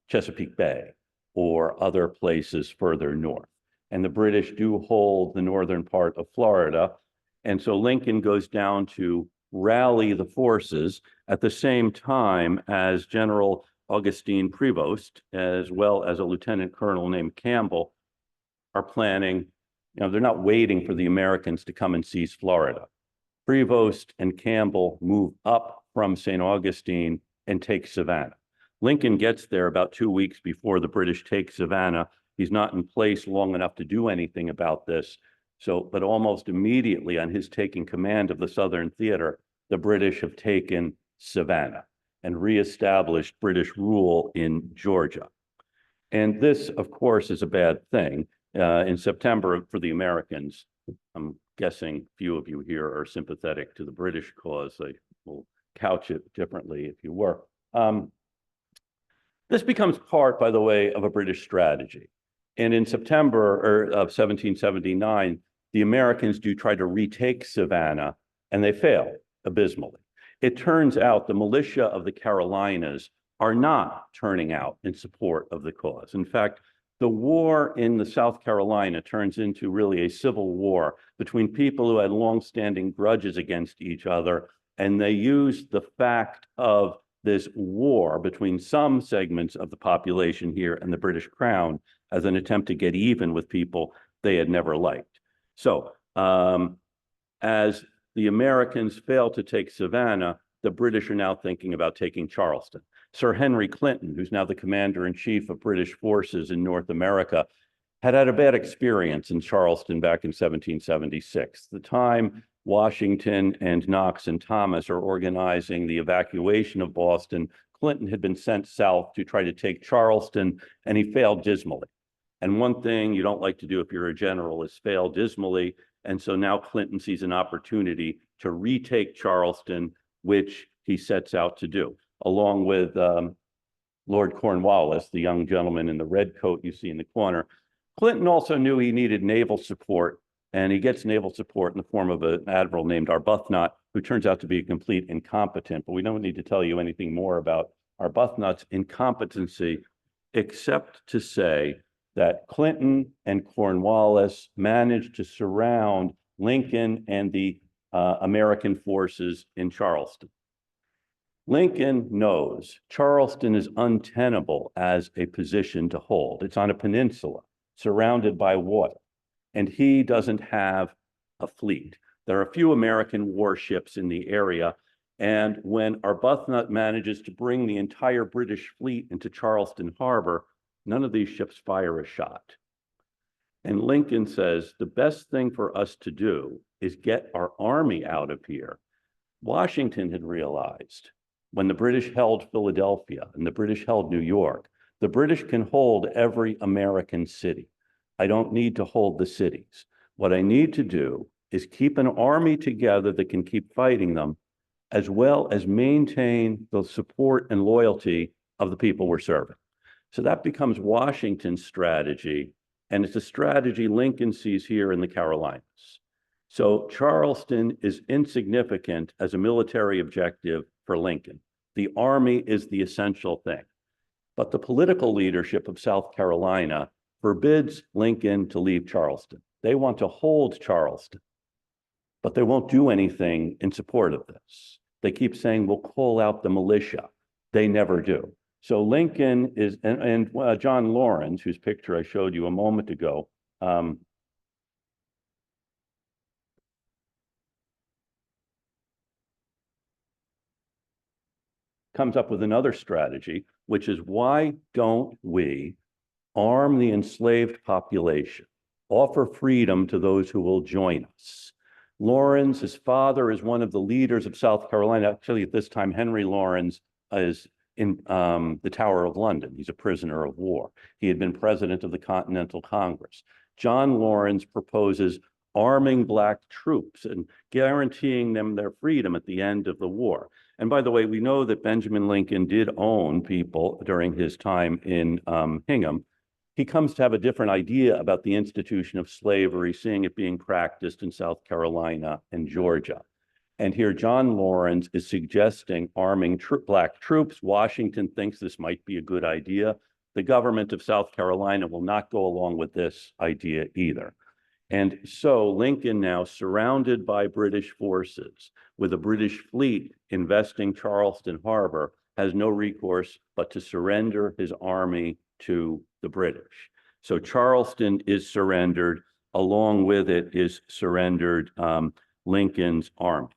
Chesapeake Bay or other places further north. And the British do hold the northern part of Florida. And so Lincoln goes down to rally the forces at the same time as General Augustine Prevost, as well as a lieutenant colonel named Campbell, are planning, they're not waiting for the Americans to come and seize Florida. Prevost and Campbell move up from St. Augustine and take Savannah. Lincoln gets there about 2 weeks before the British take Savannah. He's not in place long enough to do anything about this. But almost immediately on his taking command of the Southern Theater, the British have taken Savannah and reestablished British rule in Georgia. And this, of course, is a bad thing. In September, for the Americans, I'm guessing few of you here are sympathetic to the British cause. I will couch it differently if you were. This becomes part, by the way, of a British strategy. And in September of 1779, the Americans do try to retake Savannah, and they fail abysmally. It turns out the militia of the Carolinas are not turning out in support of the cause. In fact, the war in the South Carolina turns into really a civil war between people who had longstanding grudges against each other, and they used the fact of this war between some segments of the population here and the British Crown as an attempt to get even with people they had never liked. So as the Americans fail to take Savannah, the British are now thinking about taking Charleston. Sir Henry Clinton, who's now the commander-in-chief of British forces in North America, had a bad experience in Charleston back in 1776. The time Washington and Knox and Thomas are organizing the evacuation of Boston, Clinton had been sent south to try to take Charleston, and he failed dismally. And one thing you don't like to do if you're a general is fail dismally. And so now Clinton sees an opportunity to retake Charleston, which he sets out to do, along with Lord Cornwallis, the young gentleman in the red coat you see in the corner. Clinton also knew he needed naval support, and he gets naval support in the form of an admiral named Arbuthnot, who turns out to be a complete incompetent. But we don't need to tell you anything more about Arbuthnot's incompetency, except to say that Clinton and Cornwallis managed to surround Lincoln and the American forces in Charleston. Lincoln knows Charleston is untenable as a position to hold. It's on a peninsula surrounded by water, and he doesn't have a fleet. There are a few American warships in the area, and when Arbuthnot manages to bring the entire British fleet into Charleston Harbor, none of these ships fire a shot. And Lincoln says, the best thing for us to do is get our army out of here. Washington had realized when the British held Philadelphia and the British held New York, the British can hold every American city. I don't need to hold the cities. What I need to do is keep an army together that can keep fighting them, as well as maintain the support and loyalty of the people we're serving. So that becomes Washington's strategy, and it's a strategy Lincoln sees here in the Carolinas. So Charleston is insignificant as a military objective for Lincoln. The army is the essential thing. But the political leadership of South Carolina forbids Lincoln to leave Charleston. They want to hold Charleston, but they won't do anything in support of this. They keep saying, we'll call out the militia. They never do. So Lincoln is, and John Lawrence, whose picture I showed you a moment ago, comes up with another strategy, which is, why don't we arm the enslaved population, offer freedom to those who will join us? Lawrence, his father, is one of the leaders of South Carolina. Actually, at this time, Henry Lawrence is in the Tower of London. He's a prisoner of war. He had been president of the Continental Congress. John Lawrence proposes arming Black troops and guaranteeing them their freedom at the end of the war. And by the way, we know that Benjamin Lincoln did own people during his time in Hingham. He comes to have a different idea about the institution of slavery, seeing it being practiced in South Carolina and Georgia. And here John Lawrence is suggesting arming Black troops. Washington thinks this might be a good idea. The government of South Carolina will not go along with this idea either. And so Lincoln, now surrounded by British forces, with a British fleet investing Charleston Harbor, has no recourse but to surrender his army to the British. So Charleston is surrendered. Along with it is surrendered Lincoln's army.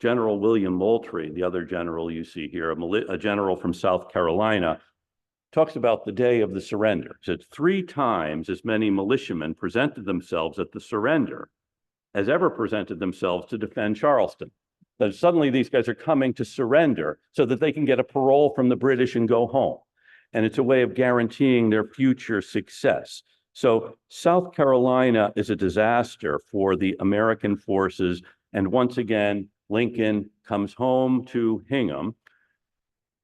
General William Moultrie, the other general you see here, a general from South Carolina, talks about the day of the surrender. He said 3 times as many militiamen presented themselves at the surrender as ever presented themselves to defend Charleston. That suddenly these guys are coming to surrender so that they can get a parole from the British and go home. And it's a way of guaranteeing their future success. So South Carolina is a disaster for the American forces. And once again, Lincoln comes home to Hingham.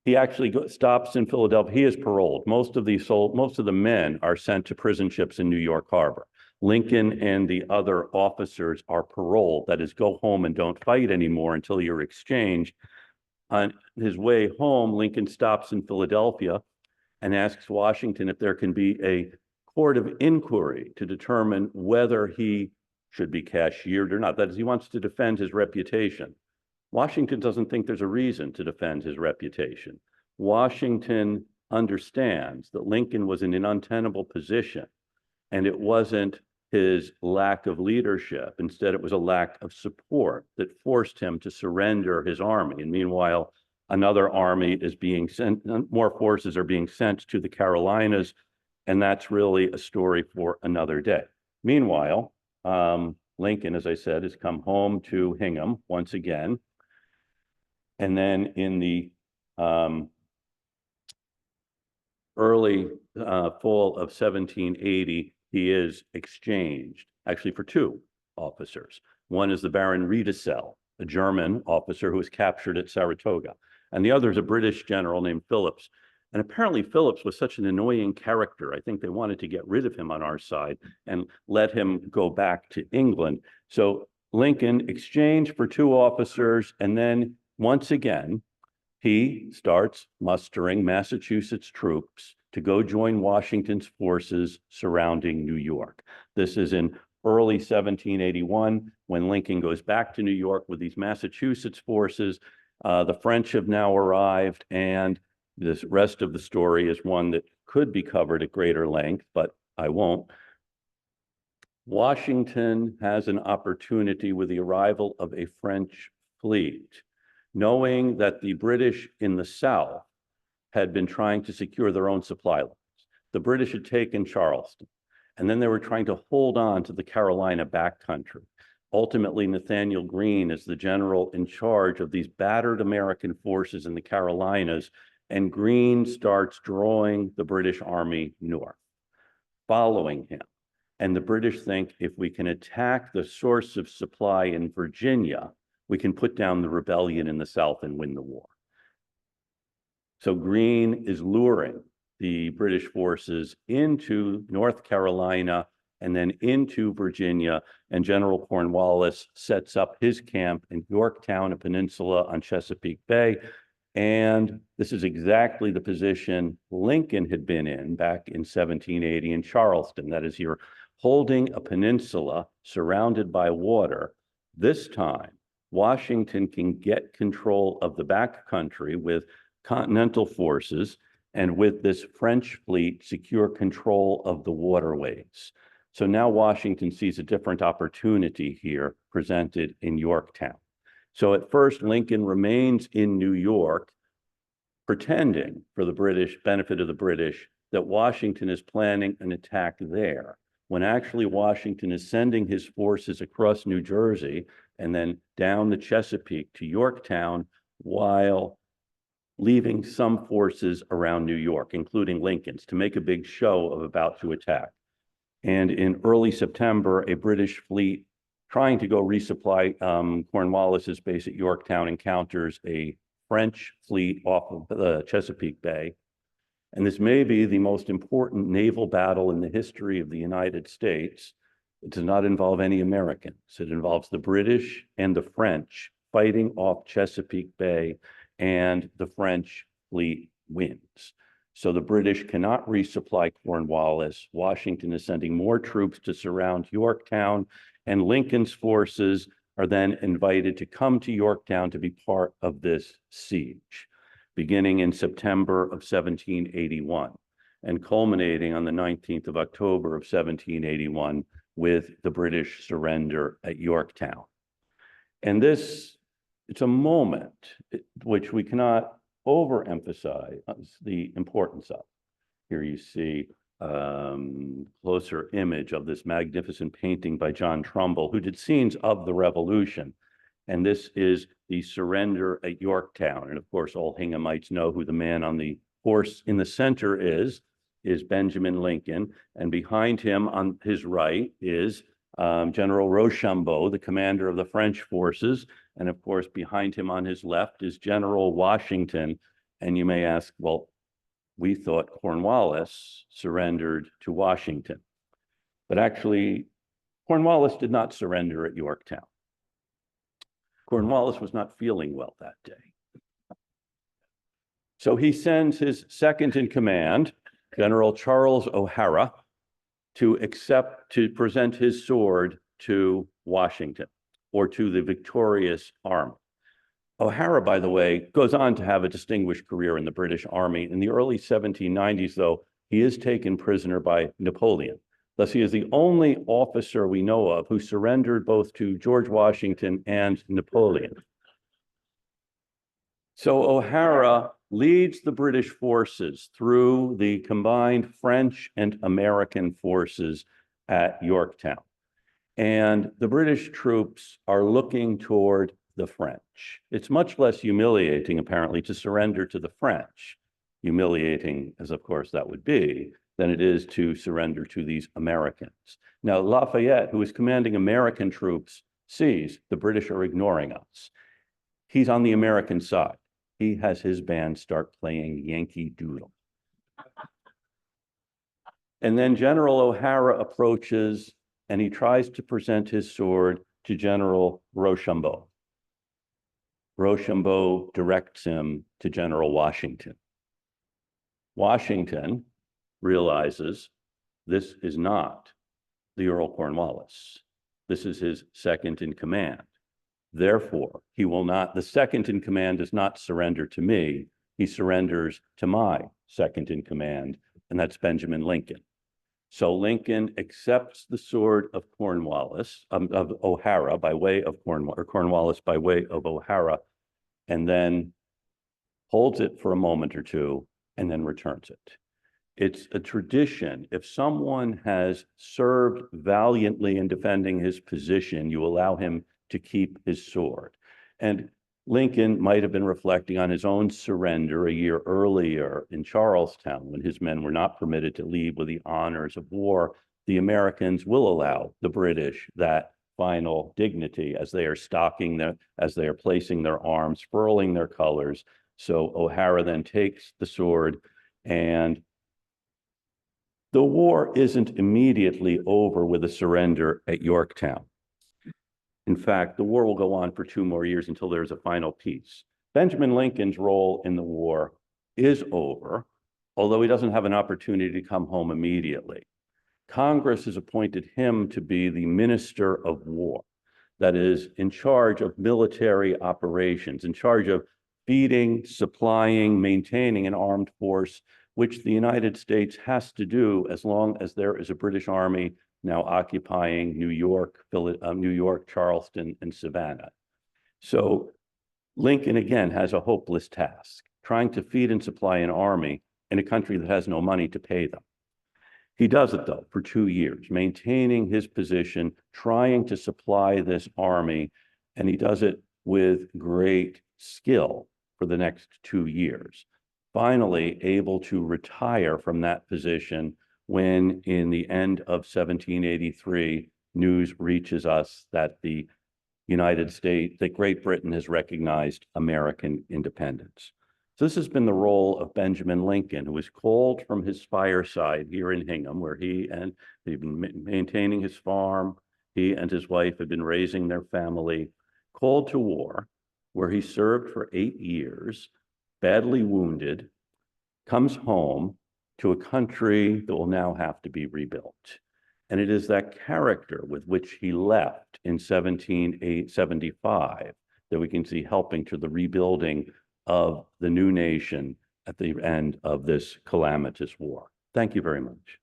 He actually stops in Philadelphia. He is paroled. Most of the men are sent to prison ships in New York Harbor. Lincoln and the other officers are paroled. That is, go home and don't fight anymore until you're exchanged. On his way home, Lincoln stops in Philadelphia and asks Washington if there can be a court of inquiry to determine whether he should be cashiered or not. That is, he wants to defend his reputation. Washington doesn't think there's a reason to defend his reputation. Washington understands that Lincoln was in an untenable position, and it wasn't his lack of leadership. Instead, it was a lack of support that forced him to surrender his army. And meanwhile, another army is being sent, more forces are being sent to the Carolinas, and that's really a story for another day. Meanwhile, Lincoln, as I said, has come home to Hingham once again. And then in the early fall of 1780, he is exchanged, actually for 2 officers. One is the Baron Riedesel, a German officer who was captured at Saratoga. And the other is a British general named Phillips. And apparently Phillips was such an annoying character. I think they wanted to get rid of him on our side and let him go back to England. So Lincoln exchanged for 2 officers, and then once again, he starts mustering Massachusetts troops to go join Washington's forces surrounding New York. This is in early 1781 when Lincoln goes back to New York with these Massachusetts forces. The French have now arrived, and this rest of the story is one that could be covered at greater length, but I won't. Washington has an opportunity with the arrival of a French fleet, knowing that the British in the South had been trying to secure their own supply lines. The British had taken Charleston, and then they were trying to hold on to the Carolina backcountry. Ultimately, Nathaniel Greene is the general in charge of these battered American forces in the Carolinas, and Greene starts drawing the British army north, following him. And the British think if we can attack the source of supply in Virginia, we can put down the rebellion in the South and win the war. So Greene is luring the British forces into North Carolina and then into Virginia, and General Cornwallis sets up his camp in Yorktown, a peninsula on Chesapeake Bay. And this is exactly the position Lincoln had been in back in 1780 in Charleston. That is, you're holding a peninsula surrounded by water. This time, Washington can get control of the backcountry with continental forces, and with this French fleet, secure control of the waterways. So now Washington sees a different opportunity here presented in Yorktown. So at first, Lincoln remains in New York, pretending for the British benefit of the British that Washington is planning an attack there, when actually Washington is sending his forces across New Jersey and then down the Chesapeake to Yorktown, while leaving some forces around New York, including Lincoln's, to make a big show of about to attack. And in early September, a British fleet trying to go resupply Cornwallis's base at Yorktown encounters a French fleet off of the Chesapeake Bay. And this may be the most important naval battle in the history of the United States. It does not involve any Americans. It involves the British and the French fighting off Chesapeake Bay, and the French fleet wins. So the British cannot resupply Cornwallis. Washington is sending more troops to surround Yorktown, and Lincoln's forces are then invited to come to Yorktown to be part of this siege. beginning in September of 1781 and culminating on the 19th of October of 1781 with the British surrender at Yorktown. And this, it's a moment which we cannot overemphasize the importance of. Here you see closer image of this magnificent painting by John Trumbull, who did scenes of the Revolution. And this is the surrender at Yorktown. And of course, all Hinghamites know who the man on the horse in the center is Benjamin Lincoln. And behind him on his right is General Rochambeau, the commander of the French forces. And of course, behind him on his left is General Washington. And you may ask, well, we thought Cornwallis surrendered to Washington. But actually, Cornwallis did not surrender at Yorktown. Cornwallis was not feeling well that day. So he sends his second in command, General Charles O'Hara, to present his sword to Washington or to the victorious army. O'Hara, by the way, goes on to have a distinguished career in the British Army. In the early 1790s, though, he is taken prisoner by Napoleon. Thus, he is the only officer we know of who surrendered both to George Washington and Napoleon. So O'Hara leads the British forces through the combined French and American forces at Yorktown. And the British troops are looking toward the French. It's much less humiliating, apparently, to surrender to the French, humiliating as, of course, that would be, than it is to surrender to these Americans. Now, Lafayette, who is commanding American troops, sees the British are ignoring us. He's on the American side. He has his band start playing Yankee Doodle. And then General O'Hara approaches and he tries to present his sword to General Rochambeau. Rochambeau directs him to General Washington. Washington realizes this is not the Earl Cornwallis. This is his second in command. Therefore, he will not, the second in command does not surrender to me. He surrenders to my second in command, and that's Benjamin Lincoln. So Lincoln accepts the sword of Cornwallis, of O'Hara by way of Cornwallis by way of O'Hara, and then holds it for a moment or two and then returns it. It's a tradition. If someone has served valiantly in defending his position, you allow him to keep his sword. And Lincoln might have been reflecting on his own surrender a year earlier in Charlestown when his men were not permitted to leave with the honors of war. The Americans will allow the British that final dignity as they are as they are placing their arms, furling their colors. So O'Hara then takes the sword, and the war isn't immediately over with a surrender at Yorktown. In fact, the war will go on for 2 more years until there's a final peace. Benjamin Lincoln's role in the war is over, although he doesn't have an opportunity to come home immediately. Congress has appointed him to be the Minister of War, that is, in charge of military operations, in charge of feeding, supplying, maintaining an armed force, which the United States has to do as long as there is a British Army now occupying New York, Charleston, and Savannah. So Lincoln, again, has a hopeless task, trying to feed and supply an army in a country that has no money to pay them. He does it, though, for 2 years, maintaining his position, trying to supply this army, and he does it with great skill for the next 2 years. Finally, able to retire from that position when, in the end of 1783, news reaches us that the United States, that Great Britain has recognized American independence. So this has been the role of Benjamin Lincoln, who was called from his fireside here in Hingham, where he'd been maintaining his farm. He and his wife had been raising their family, called to war, where he served for 8 years, badly wounded, comes home to a country that will now have to be rebuilt. And it is that character with which he left in 1775 that we can see helping to the rebuilding of the new nation at the end of this calamitous war. Thank you very much.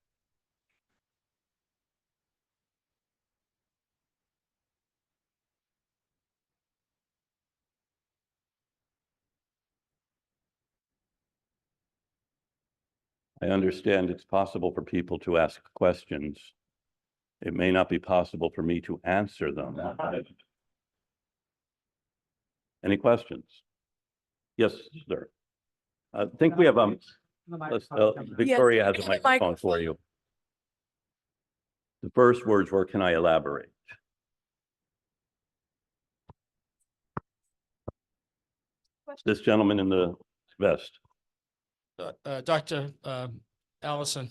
I understand it's possible for people to ask questions. It may not be possible for me to answer them. Any questions? Yes, sir. I think we have, Victoria has a microphone for you. The first words were, can I elaborate? This gentleman in the vest. Dr. Allison.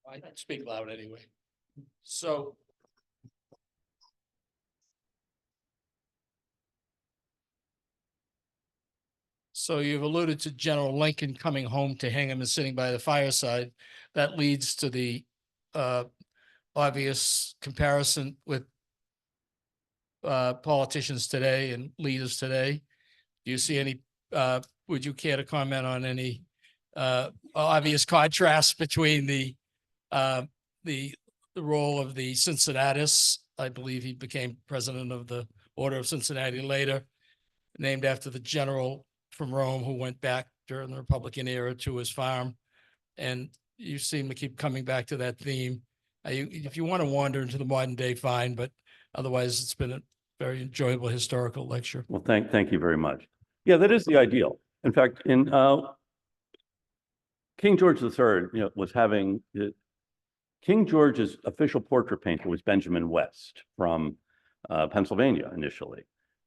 I speak loud anyway. So you've alluded to General Lincoln coming home to Hingham and sitting by the fireside. That leads to the obvious comparison with politicians today and leaders today. Do you see any, would you care to comment on any obvious contrast between the role of the Cincinnatus? I believe he became president of the Order of Cincinnati later, named after the general from Rome who went back during the Republican era to his farm. And you seem to keep coming back to that theme. If you want to wander into the modern day, fine, but otherwise it's been a very enjoyable historical lecture. Well, thank you very much. Yeah, that is the ideal. In fact, in King George III, was having King George's official portrait painter was Benjamin West from Pennsylvania initially,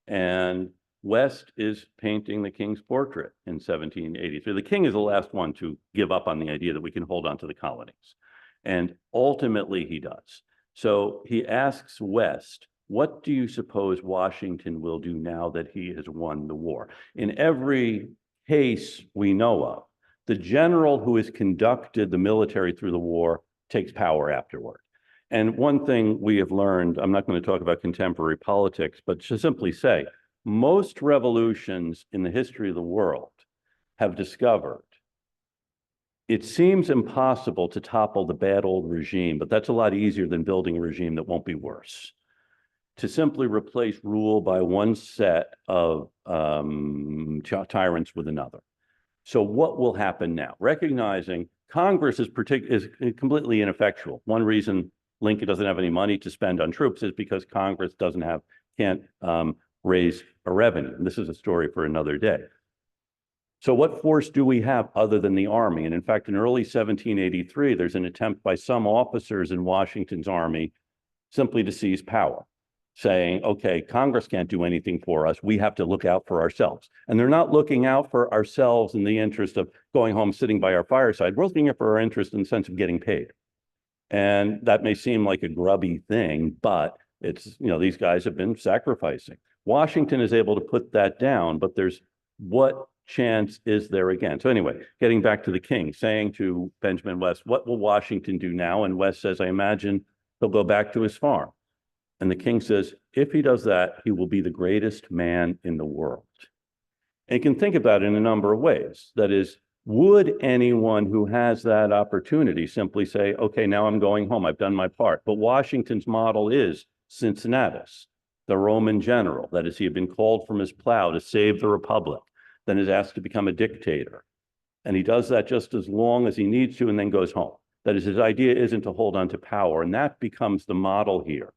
and West is painting the king's portrait in 1783. The king is the last one to give up on the idea that we can hold on to the colonies, and ultimately he does. So he asks West, what do you suppose Washington will do now that he has won the war? In every case we know of, the general who has conducted the military through the war takes power afterward. And one thing we have learned, I'm not going to talk about contemporary politics, but to simply say, most revolutions in the history of the world have discovered it seems impossible to topple the bad old regime, but that's a lot easier than building a regime that won't be worse. To simply replace rule by one set of tyrants with another. So what will happen now? Recognizing Congress is completely ineffectual. One reason Lincoln doesn't have any money to spend on troops is because Congress can't raise a revenue. And this is a story for another day. So what force do we have other than the army? And in fact, in early 1783, there's an attempt by some officers in Washington's army simply to seize power, saying, okay, Congress can't do anything for us. We have to look out for ourselves. And they're not looking out for ourselves in the interest of going home, sitting by our fireside. We're looking out for our interest in the sense of getting paid. And that may seem like a grubby thing, but it's, these guys have been sacrificing. Washington is able to put that down, but there's what chance is there again? So anyway, getting back to the king, saying to Benjamin West, what will Washington do now? And West says, I imagine he'll go back to his farm. And the king says, if he does that, he will be the greatest man in the world. And you can think about it in a number of ways. That is, would anyone who has that opportunity simply say, okay, now I'm going home, I've done my part? But Washington's model is Cincinnatus, the Roman general. That is, he had been called from his plow to save the republic, then is asked to become a dictator. And he does that just as long as he needs to and then goes home. That is, his idea isn't to hold on to power, and that becomes the model here.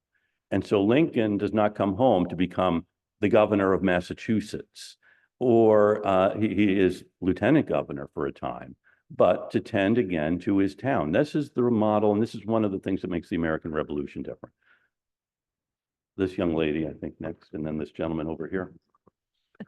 And so Lincoln does not come home to become the governor of Massachusetts, or he is lieutenant governor for a time, but to tend again to his town. This is the model, and this is one of the things that makes the American Revolution different. This young lady, I think, next, and then this gentleman over here.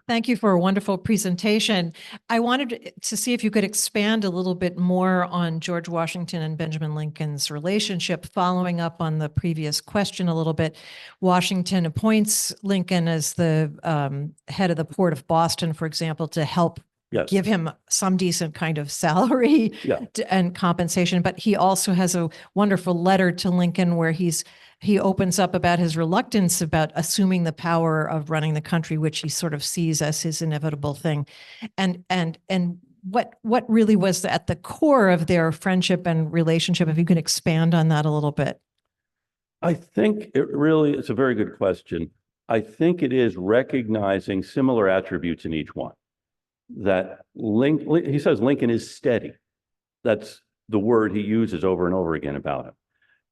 Thank you for a wonderful presentation. I wanted to see if you could expand a little bit more on George Washington and Benjamin Lincoln's relationship, following up on the previous question a little bit. Washington appoints Lincoln as the head of the Port of Boston, for example, to help Yes. give him some decent kind of salary Yeah. and compensation. But he also has a wonderful letter to Lincoln where he opens up about his reluctance about assuming the power of running the country, which he sort of sees as his inevitable thing. And what really was at the core of their friendship and relationship, if you can expand on that a little bit. I think it's a very good question. I think it is recognizing similar attributes in each one. That he says Lincoln is steady. That's the word he uses over and over again about him.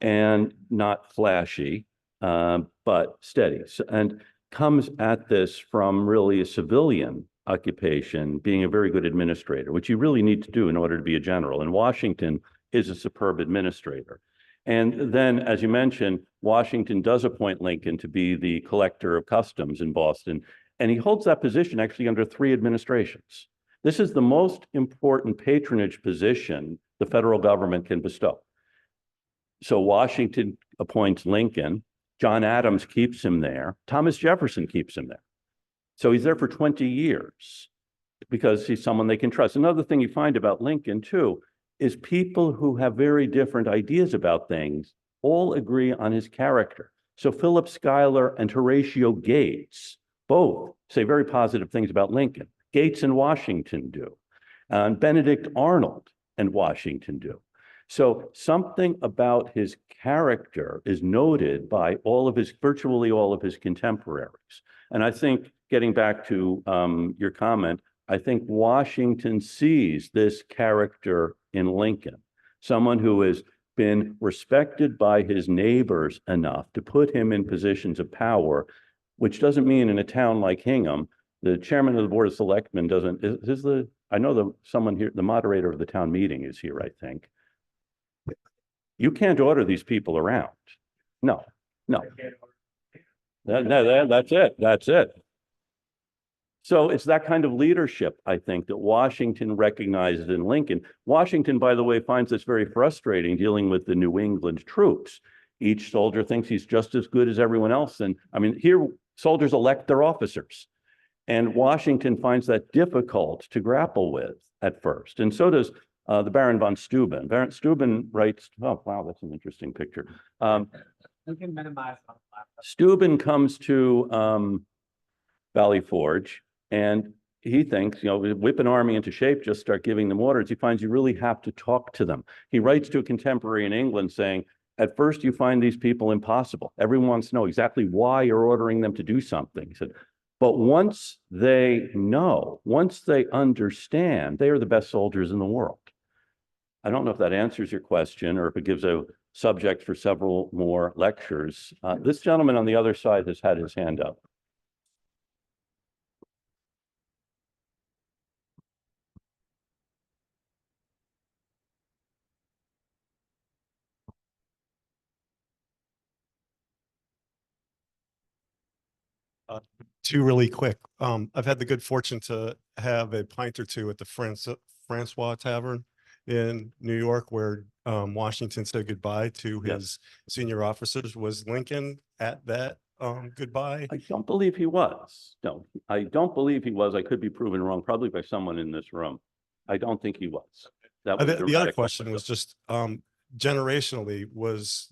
And not flashy, but steady. And comes at this from really a civilian occupation, being a very good administrator, which you really need to do in order to be a general. And Washington is a superb administrator. And then, as you mentioned, Washington does appoint Lincoln to be the collector of customs in Boston. And he holds that position actually under 3 administrations. This is the most important patronage position the federal government can bestow. So Washington appoints Lincoln, John Adams keeps him there, Thomas Jefferson keeps him there. So he's there for 20 years because he's someone they can trust. Another thing you find about Lincoln too is people who have very different ideas about things all agree on his character. So Philip Schuyler and Horatio Gates both say very positive things about Lincoln. Gates and Washington do. And Benedict Arnold and Washington do. So something about his character is noted by virtually all of his contemporaries. And I think, getting back to your comment, I think Washington sees this character in Lincoln, someone who has been respected by his neighbors enough to put him in positions of power, which doesn't mean in a town like Hingham, the chairman of the Board of Selectmen I know someone here, the moderator of the town meeting is here, I think. You can't order these people around. No. That's it. So it's that kind of leadership, I think, that Washington recognizes in Lincoln. Washington, by the way, finds this very frustrating dealing with the New England troops. Each soldier thinks he's just as good as everyone else. And I mean, here soldiers elect their officers. And Washington finds that difficult to grapple with at first. And so does the Baron von Steuben. Baron Steuben writes, oh, wow, that's an interesting picture. We can minimize on the laptop. Steuben comes to Valley Forge, and he thinks, whip an army into shape, just start giving them orders. He finds you really have to talk to them. He writes to a contemporary in England saying, at first you find these people impossible. Everyone wants to know exactly why you're ordering them to do something. He said, but once they know, once they understand, they are the best soldiers in the world. I don't know if that answers your question or if it gives a subject for several more lectures. This gentleman on the other side has had his hand up. Two really quick. I've had the good fortune to have a pint or two at the Francois Tavern in New York, where Washington said goodbye to his senior officers. Was Lincoln at that goodbye? I don't believe he was. No, I don't believe he was. I could be proven wrong, probably by someone in this room. I don't think he was. That was The other question was just generationally, was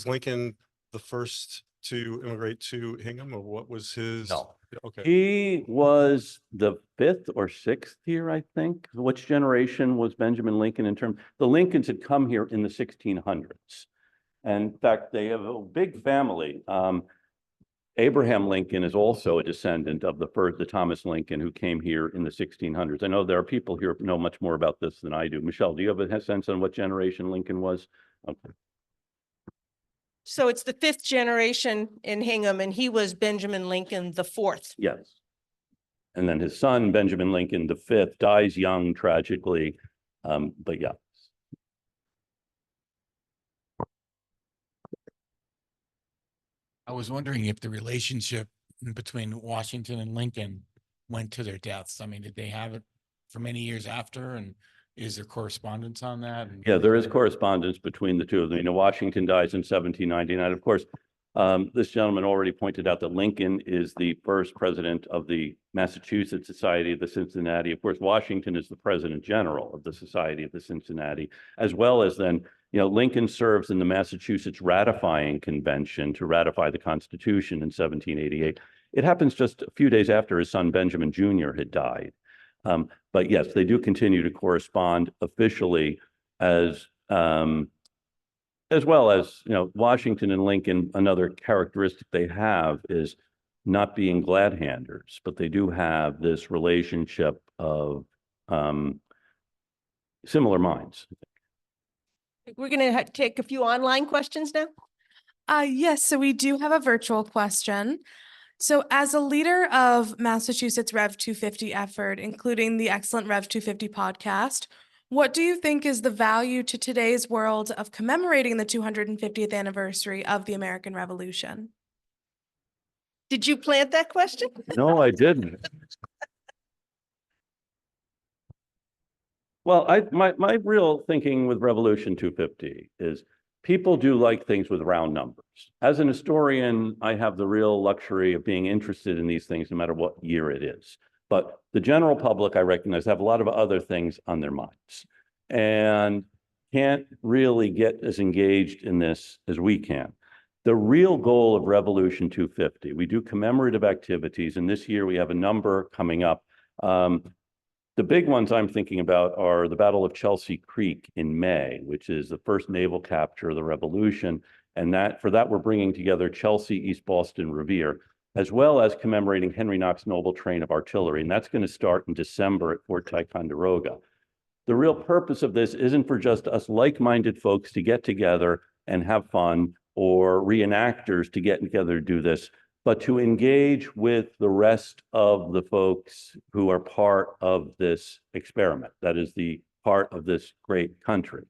Lincoln the first to immigrate to Hingham, or what was his? No. Okay. He was the 5th or 6th here, I think. Which generation was Benjamin Lincoln in terms? The Lincolns had come here in the 1600s. And in fact, they have a big family. Abraham Lincoln is also a descendant of the Thomas Lincoln who came here in the 1600s. I know there are people here who know much more about this than I do. Michelle, do you have a sense on what generation Lincoln was? Okay. So it's the 5th generation in Hingham, and he was Benjamin Lincoln the 4th. Yes. And then his son, Benjamin Lincoln the 5th, dies young, tragically. But yeah. I was wondering if the relationship between Washington and Lincoln went to their deaths. I mean, did they have it for many years after? And is there correspondence on that? Yeah, there is correspondence between the two of them. Washington dies in 1799. Of course, This gentleman already pointed out that Lincoln is the first president of the Massachusetts Society of the Cincinnati. Of course, Washington is the president general of the Society of the Cincinnati, as well as then, Lincoln serves in the Massachusetts ratifying convention to ratify the Constitution in 1788. It happens just a few days after his son Benjamin Jr. had died. But yes, they do continue to correspond officially as well as, Washington and Lincoln. Another characteristic they have is not being glad-handers, but they do have this relationship of similar minds. We're going to take a few online questions now. Yes, so we do have a virtual question. So as a leader of Massachusetts Rev 250 effort, including the excellent Rev 250 podcast, what do you think is the value to today's world of commemorating the 250th anniversary of the American Revolution? Did you plant that question? No, I didn't. Well, my real thinking with Revolution 250 is people do like things with round numbers. As an historian, I have the real luxury of being interested in these things no matter what year it is. But the general public, I recognize, have a lot of other things on their minds and can't really get as engaged in this as we can. The real goal of Revolution 250, we do commemorative activities, and this year we have a number coming up. The big ones I'm thinking about are the Battle of Chelsea Creek in May, which is the first naval capture of the Revolution. And for that, we're bringing together Chelsea, East Boston, Revere, as well as commemorating Henry Knox Noble Train of Artillery. And that's going to start in December at Fort Ticonderoga. The real purpose of this isn't for just us like-minded folks to get together and have fun, or reenactors to get together to do this, but to engage with the rest of the folks who are part of this experiment, that is the part of this great country,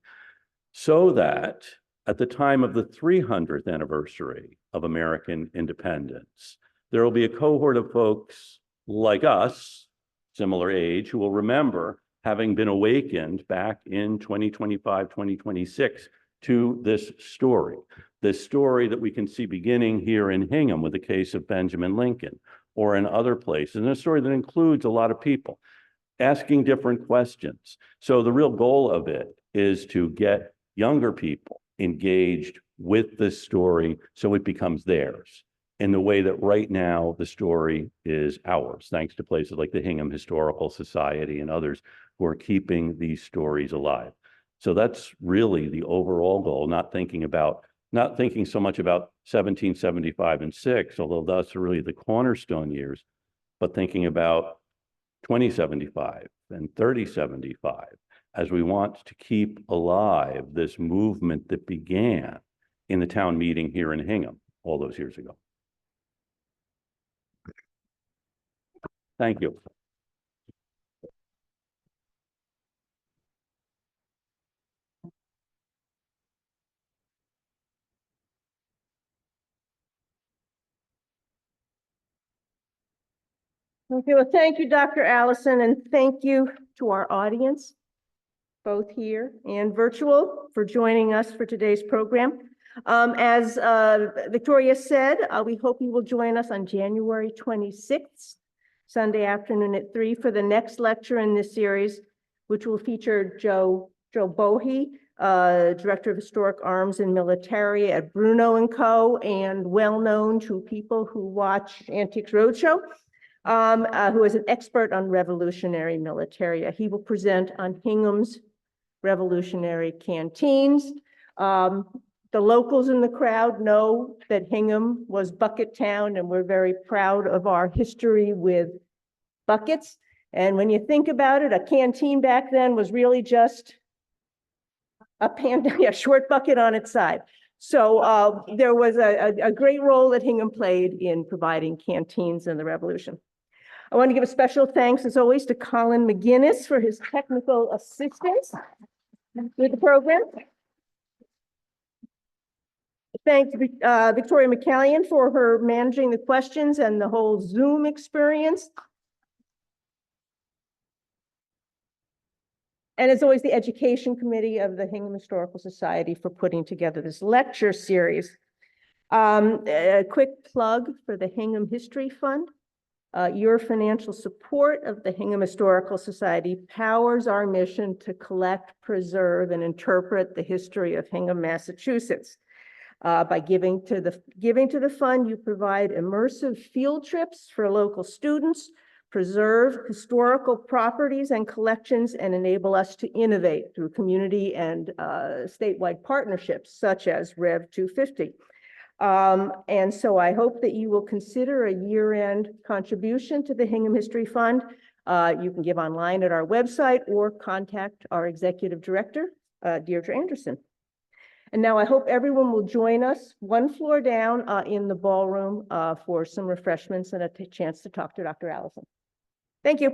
so that at the time of the 300th anniversary of American independence, there will be a cohort of folks like us, similar age, who will remember having been awakened back in 2025, 2026 to this story that we can see beginning here in Hingham with the case of Benjamin Lincoln, or in other places, and a story that includes a lot of people asking different questions. So the real goal of it is to get younger people engaged with this story so it becomes theirs in the way that right now the story is ours, thanks to places like the Hingham Historical Society and others who are keeping these stories alive. So that's really the overall goal, not thinking so much about 1775 and 6, although those are really the cornerstone years, but thinking about 2075 and 3075 as we want to keep alive this movement that began in the town meeting here in Hingham all those years ago. Thank you. Okay, well, thank you, Dr. Allison, and thank you to our audience, both here and virtual, for joining us for today's program. As Victoria said, we hope you will join us on January 26th, Sunday afternoon at 3 for the next lecture in this series, which will feature Joe Bohe, Director of Historic Arms and Military at Bruno & Co., and well-known to people who watch Antiques Roadshow, who is an expert on revolutionary military. He will present on Hingham's revolutionary canteens. The locals in the crowd know that Hingham was Bucket Town, and we're very proud of our history with buckets. And when you think about it, a canteen back then was really just a short bucket on its side. So there was a great role that Hingham played in providing canteens in the Revolution. I want to give a special thanks, as always, to Colin McGinnis for his technical assistance with the program. Thanks, Victoria McCallion, for her managing the questions and the whole Zoom experience. And as always, the Education Committee of the Hingham Historical Society for putting together this lecture series. A quick plug for the Hingham History Fund. Your financial support of the Hingham Historical Society powers our mission to collect, preserve, and interpret the history of Hingham, Massachusetts. By giving to the fund, you provide immersive field trips for local students, preserve historical properties and collections, and enable us to innovate through community and statewide partnerships such as Rev 250. And so I hope that you will consider a year-end contribution to the Hingham History Fund. You can give online at our website or contact our executive director, Deirdre Anderson. And now I hope everyone will join us one floor down in the ballroom for some refreshments and a chance to talk to Dr. Allison. Thank you.